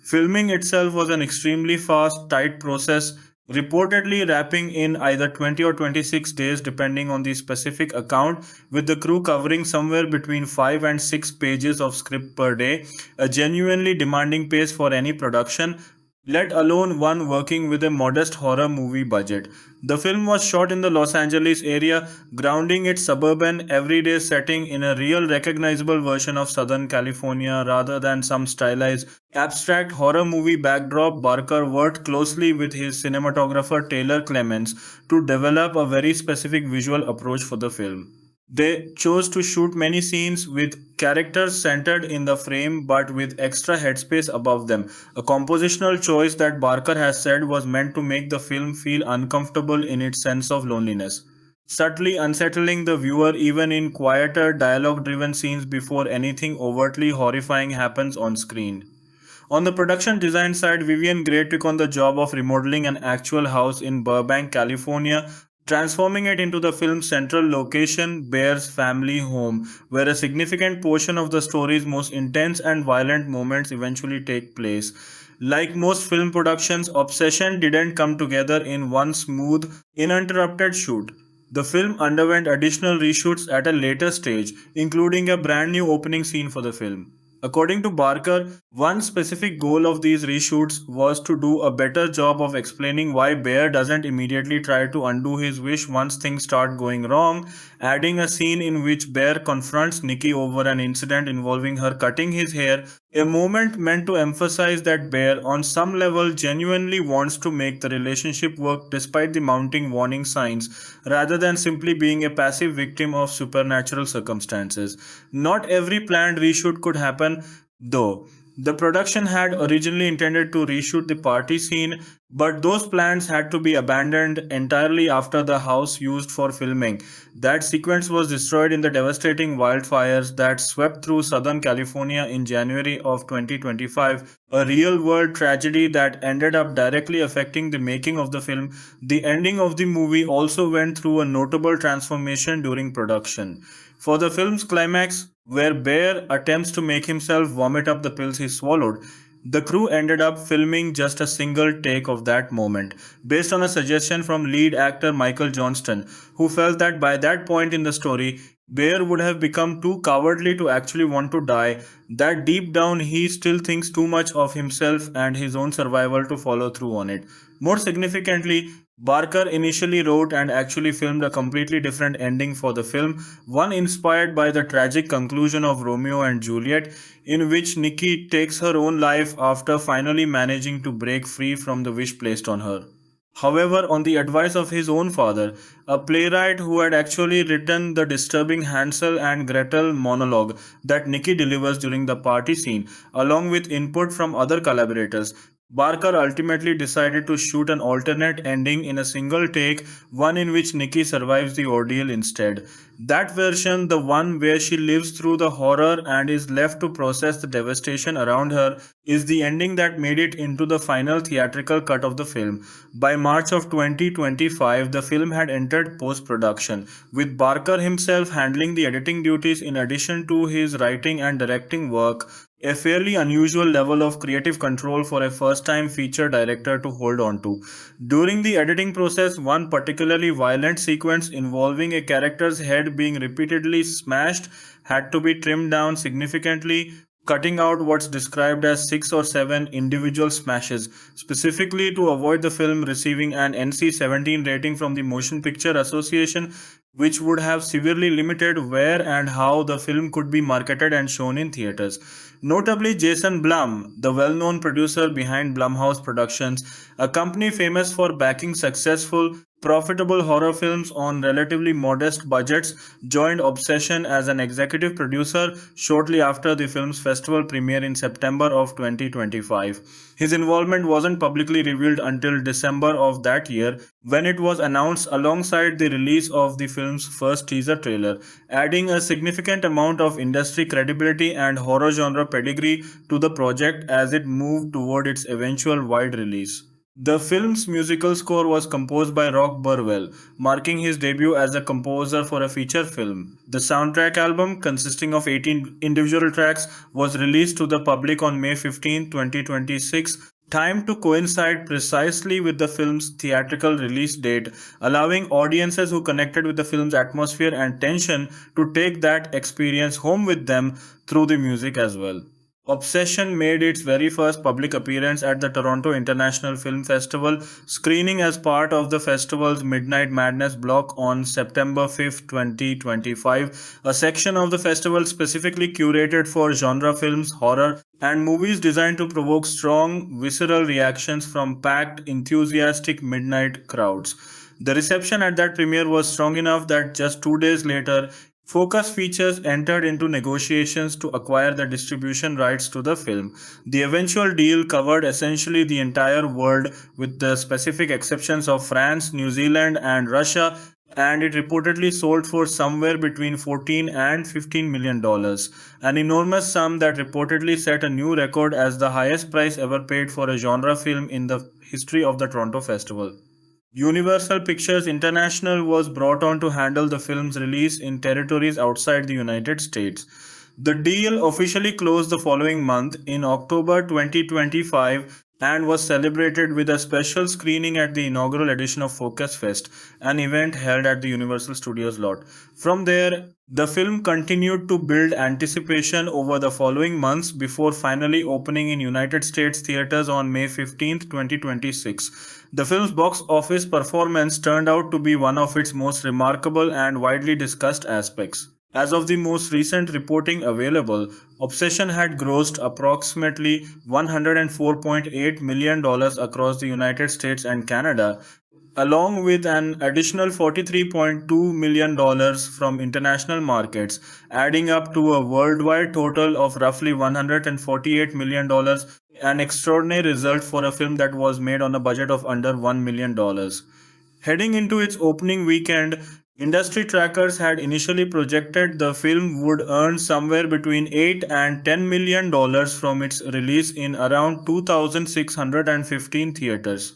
Filming itself was an extremely fast, tight process, reportedly wrapping in either 20 or 26 days depending on the specific account, with the crew covering somewhere between 5 and 6 pages of script per day, a genuinely demanding pace for any production. let alone one working with a modest horror movie budget. The film was shot in the Los Angeles area, grounding its suburban, everyday setting in a real recognizable version of Southern California rather than some stylized, abstract horror movie backdrop. Barker worked closely with his cinematographer Taylor Clements to develop a very specific visual approach for the film. They chose to shoot many scenes with characters centered in the frame but with extra headspace above them, a compositional choice that Barker has said was meant to make the film feel uncomfortable in its sense of loneliness, subtly unsettling the viewer even in quieter dialogue driven scenes before anything overtly horrifying happens on screen. On the production design side, Vivian Gray took on the job of remodeling an actual house in Burbank, California, transforming it into the film's central location, Bear's family home, where a significant portion of the story's most intense and violent moments eventually take place. Like most film productions, Obsession didn't come together in one smooth, uninterrupted shoot. The film underwent additional reshoots at a later stage, including a brand new opening scene for the film. According to Barker, one specific goal of these reshoots was to do a better job of explaining why Bear doesn't immediately try to undo his wish once things start going wrong, adding a scene in which Bear confronts Nikki over an incident involving her cutting his hair, a moment meant to emphasize that Bear, on some level, genuinely wants to make the relationship work despite the mounting warning signs, rather than simply being a passive victim of supernatural circumstances. Not every planned reshoot could happen, though. The production had originally intended to reshoot the party scene, but those plans had to be abandoned entirely after the house used for filming. That sequence was destroyed in the devastating wildfires that swept through Southern California in January of 2025, a real world tragedy that ended up directly affecting the making of the film. The ending of the movie also went through a notable transformation during production. For the film's climax, where Bear attempts to make himself vomit up the pills he swallowed, the crew ended up filming just a single take of that moment, based on a suggestion from lead actor Michael Johnston, who felt that by that point in the story, Bear would have become too cowardly to actually want to die, that deep down he still thinks too much of himself and his own survival to follow through on it. More significantly, Barker initially wrote and actually filmed a completely different ending for the film, one inspired by the tragic conclusion of Romeo and Juliet, in which Nikki takes her own life after finally managing to break free from the wish placed on her. However, on the advice of his own father, a playwright who had actually written the disturbing Hansel and Gretel monologue that Nikki delivers during the party scene, along with input from other collaborators, Barker ultimately decided to shoot an alternate ending in a single take, one in which Nikki survives the ordeal instead. That version, the one where she lives through the horror and is left to process the devastation around her, is the ending that made it into the final theatrical cut of the film. By March of 2025, the film had entered post production, with Barker himself handling the editing duties in addition to his writing and directing work, a fairly unusual level of creative control for a first time feature director to hold on to. During the editing process, one particularly violent sequence involving a character's head being repeatedly smashed had to be trimmed down significantly, cutting out what's described as 6 or 7 individual smashes, specifically to avoid the film receiving an NC-17 rating from the Motion Picture Association, which would have severely limited where and how the film could be marketed and shown in theaters. Notably, Jason Blum, the well known producer behind Blumhouse Productions, a company famous for backing successful, profitable horror films on relatively modest budgets, joined Obsession as an executive producer shortly after the film's festival premiere in September of 2025. His involvement wasn't publicly revealed until December of that year, when it was announced alongside the release of the film's first teaser trailer, adding a significant amount of industry credibility and horror genre pedigree to the project as it moved toward its eventual wide release. The film's musical score was composed by Rock Burwell, marking his debut as a composer for a feature film. The soundtrack album, consisting of 18 individual tracks, was released to the public on May 15, 2026, timed to coincide precisely with the film's theatrical release date, allowing audiences who connected with the film's atmosphere and tension to take that experience home with them through the music as well. Obsession made its very first public appearance at the Toronto International Film Festival, screening as part of the festival's Midnight Madness block on September 5th, 2025. A section of the festival specifically curated for genre films, horror, and movies designed to provoke strong, visceral reactions from packed, enthusiastic midnight crowds. The reception at that premiere was strong enough that just 2 days later, Focus Features entered into negotiations to acquire the distribution rights to the film. The eventual deal covered essentially the entire world, with the specific exceptions of France, New Zealand, and Russia, and it reportedly sold for somewhere between 14 and 15 million dollars, an enormous sum that reportedly set a new record as the highest price ever paid for a genre film in the history of the Toronto Festival. Universal Pictures International was brought on to handle the film's release in territories outside the United States. The deal officially closed the following month in October 2025 and was celebrated with a special screening at the inaugural edition of Focus Fest, an event held at the Universal Studios lot. From there, the film continued to build anticipation over the following months before finally opening in United States theaters on May 15th, 2026. The film's box office performance turned out to be one of its most remarkable and widely discussed aspects. As of the most recent reporting available, Obsession had grossed approximately $104.8 million dollars across the United States and Canada, along with an additional $43.2 million dollars from international markets, adding up to a worldwide total of roughly $148 million dollars, an extraordinary result for a film that was made on a budget of under $1 million dollars. Heading into its opening weekend, industry trackers had initially projected the film would earn somewhere between 8 and 10 million dollars from its release in around 2615 theaters.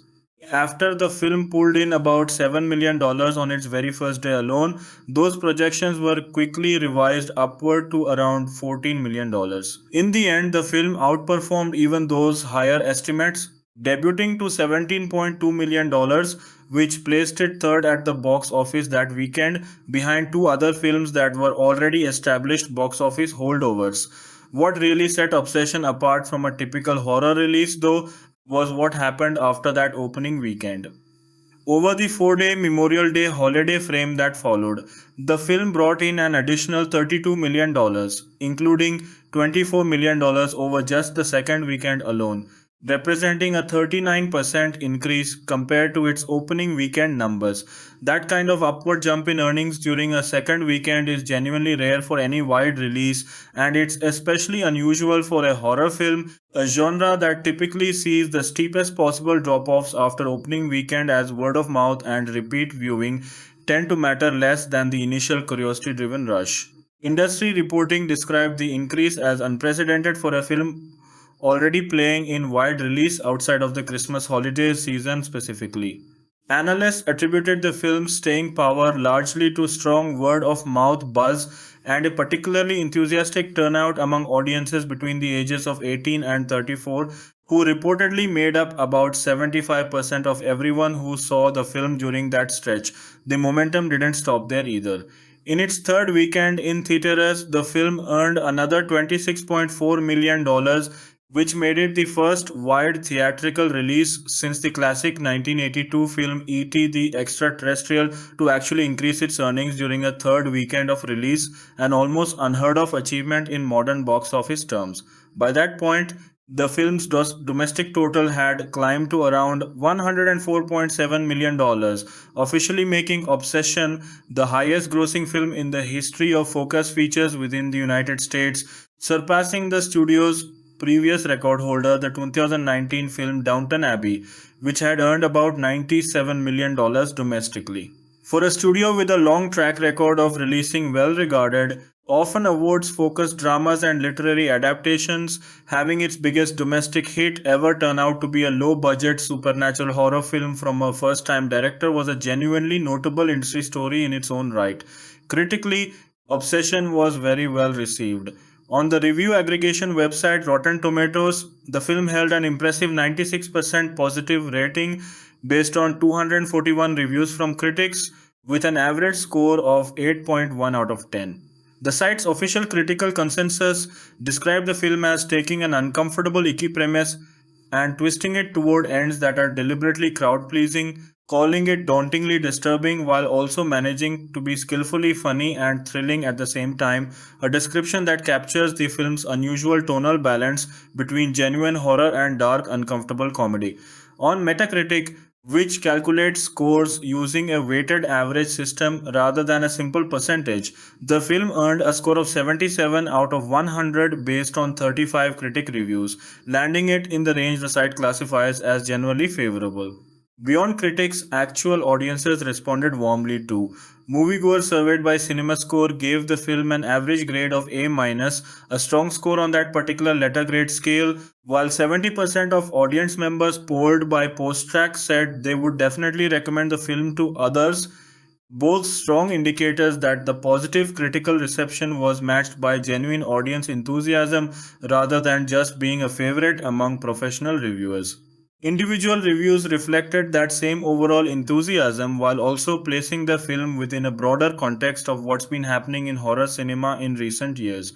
After the film pulled in about $7 million dollars on its very first day alone, those projections were quickly revised upward to around $14 million. Dollars. In the end, the film outperformed even those higher estimates, debuting to $17.2 million, dollars, which placed it third at the box office that weekend, behind two other films that were already established box office holdovers. What really set Obsession apart from a typical horror release, though, was what happened after that opening weekend. Over the 4 day Memorial Day holiday frame that followed, the film brought in an additional $32 million, dollars, including $24 million dollars over just the second weekend alone, representing a 39% increase compared to its opening weekend numbers. That kind of upward jump in earnings during a second weekend is genuinely rare for any wide release, and it's especially unusual for a horror film, a genre that typically sees the steepest possible drop offs after opening weekend, as word of mouth and repeat viewing tend to matter less than the initial curiosity driven rush. Industry reporting described the increase as unprecedented for a film already playing in wide release outside of the Christmas holiday season specifically. Analysts attributed the film's staying power largely to strong word of mouth buzz and a particularly enthusiastic turnout among audiences between the ages of 18 and 34, who reportedly made up about 75% of everyone who saw the film during that stretch. The momentum didn't stop there either. In its third weekend in theaters, the film earned another $26.4 million, dollars, which made it the first wide theatrical release since the classic 1982 film E.T. the Extraterrestrial to actually increase its earnings during a third weekend of release, an almost unheard of achievement in modern box office terms. By that point, the film's domestic total had climbed to around $104.7 million, dollars, officially making Obsession the highest grossing film in the history of Focus Features within the United States, surpassing the studio's previous record holder, the 2019 film Downton Abbey, which had earned about $97 million dollars domestically. For a studio with a long track record of releasing well regarded, often awards focused dramas and literary adaptations, having its biggest domestic hit ever turn out to be a low budget supernatural horror film from a first time director was a genuinely notable industry story in its own right. Critically, Obsession was very well received. On the review aggregation website Rotten Tomatoes, the film held an impressive 96% positive rating based on 241 reviews from critics, with an average score of 8.1 out of 10. The site's official critical consensus described the film as taking an uncomfortable, icky premise and twisting it toward ends that are deliberately crowd pleasing, calling it dauntingly disturbing while also managing to be skillfully funny and thrilling at the same time, a description that captures the film's unusual tonal balance between genuine horror and dark, uncomfortable comedy. On Metacritic, which calculates scores using a weighted average system rather than a simple percentage, the film earned a score of 77 out of 100 based on 35 critic reviews, landing it in the range the site classifies as generally favorable. Beyond critics, actual audiences responded warmly too. Moviegoers surveyed by CinemaScore gave the film an average grade of A minus, a strong score on that particular letter grade scale, while 70% of audience members polled by Posttrack said they would definitely recommend the film to others, both strong indicators that the positive critical reception was matched by genuine audience enthusiasm rather than just being a favorite among professional reviewers. Individual reviews reflected that same overall enthusiasm while also placing the film within a broader context of what's been happening in horror cinema in recent years.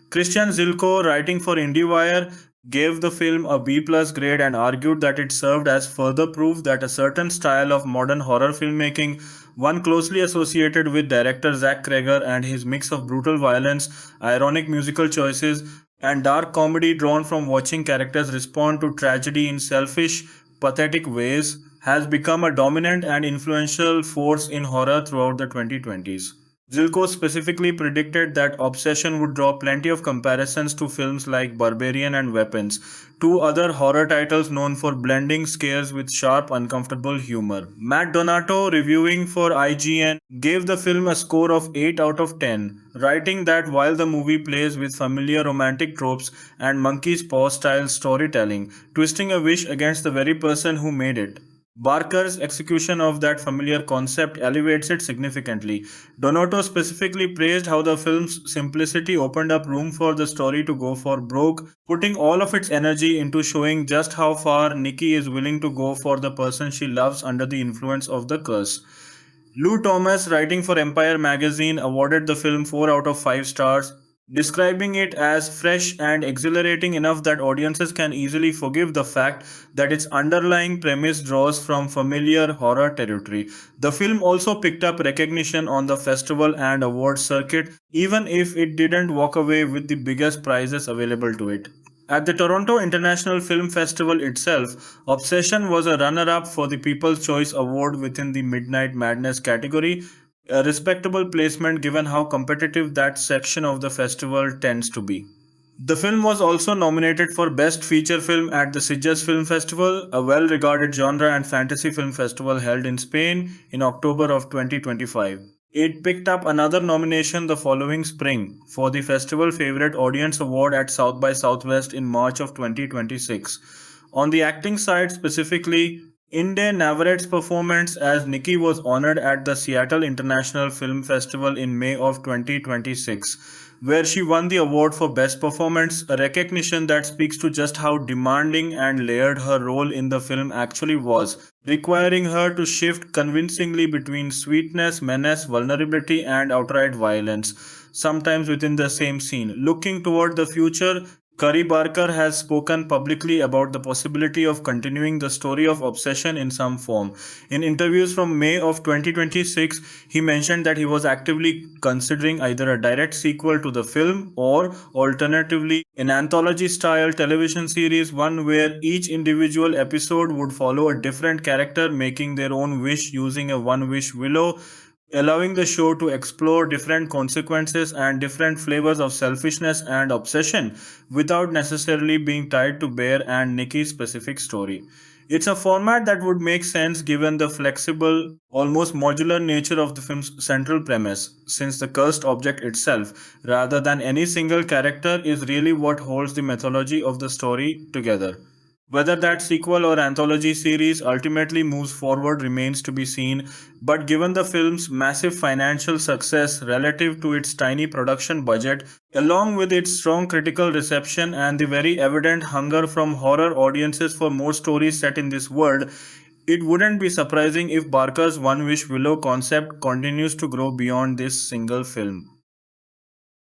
Christian Zilko, writing for IndieWire, gave the film a B plus grade and argued that it served as further proof that a certain style of modern horror filmmaking, one closely associated with director Zach Cregger and his mix of brutal violence, ironic musical choices, and dark comedy drawn from watching characters respond to tragedy in selfish, pathetic ways, has become a dominant and influential force in horror throughout the 2020s. Zilko specifically predicted that Obsession would draw plenty of comparisons to films like Barbarian and Weapons, two other horror titles known for blending scares with sharp, uncomfortable humor. Matt Donato, reviewing for IGN, gave the film a score of 8 out of 10, writing that while the movie plays with familiar romantic tropes and monkey's paw style storytelling, twisting a wish against the very person who made it. Barker's execution of that familiar concept elevates it significantly. Donato specifically praised how the film's simplicity opened up room for the story to go for broke, putting all of its energy into showing just how far Nikki is willing to go for the person she loves under the influence of the curse. Lou Thomas, writing for Empire magazine, awarded the film 4 out of 5 stars, describing it as fresh and exhilarating enough that audiences can easily forgive the fact that its underlying premise draws from familiar horror territory. The film also picked up recognition on the festival and awards circuit, even if it didn't walk away with the biggest prizes available to it. At the Toronto International Film Festival itself, Obsession was a runner up for the People's Choice Award within the Midnight Madness category, a respectable placement given how competitive that section of the festival tends to be. The film was also nominated for Best Feature Film at the Sitges Film Festival, a well regarded genre and fantasy film festival held in Spain in October of 2025. It picked up another nomination the following spring for the Festival Favorite Audience Award at South by Southwest in March of 2026. On the acting side specifically, Inde Navarrette's performance as Nikki was honored at the Seattle International Film Festival in May of 2026, where she won the award for Best Performance, a recognition that speaks to just how demanding and layered her role in the film actually was, requiring her to shift convincingly between sweetness, menace, vulnerability, and outright violence, sometimes within the same scene. Looking toward the future, Curry Barker has spoken publicly about the possibility of continuing the story of Obsession in some form. In interviews from May of 2026, he mentioned that he was actively considering either a direct sequel to the film or, alternatively, an anthology-style television series, one where each individual episode would follow a different character making their own wish using a one-wish willow, allowing the show to explore different consequences and different flavors of selfishness and obsession without necessarily being tied to Bear and Nikki's specific story. It's a format that would make sense given the flexible, almost modular nature of the film's central premise, since the cursed object itself, rather than any single character, is really what holds the mythology of the story together. Whether that sequel or anthology series ultimately moves forward remains to be seen, but given the film's massive financial success relative to its tiny production budget, along with its strong critical reception and the very evident hunger from horror audiences for more stories set in this world, it wouldn't be surprising if Barker's One Wish Willow concept continues to grow beyond this single film.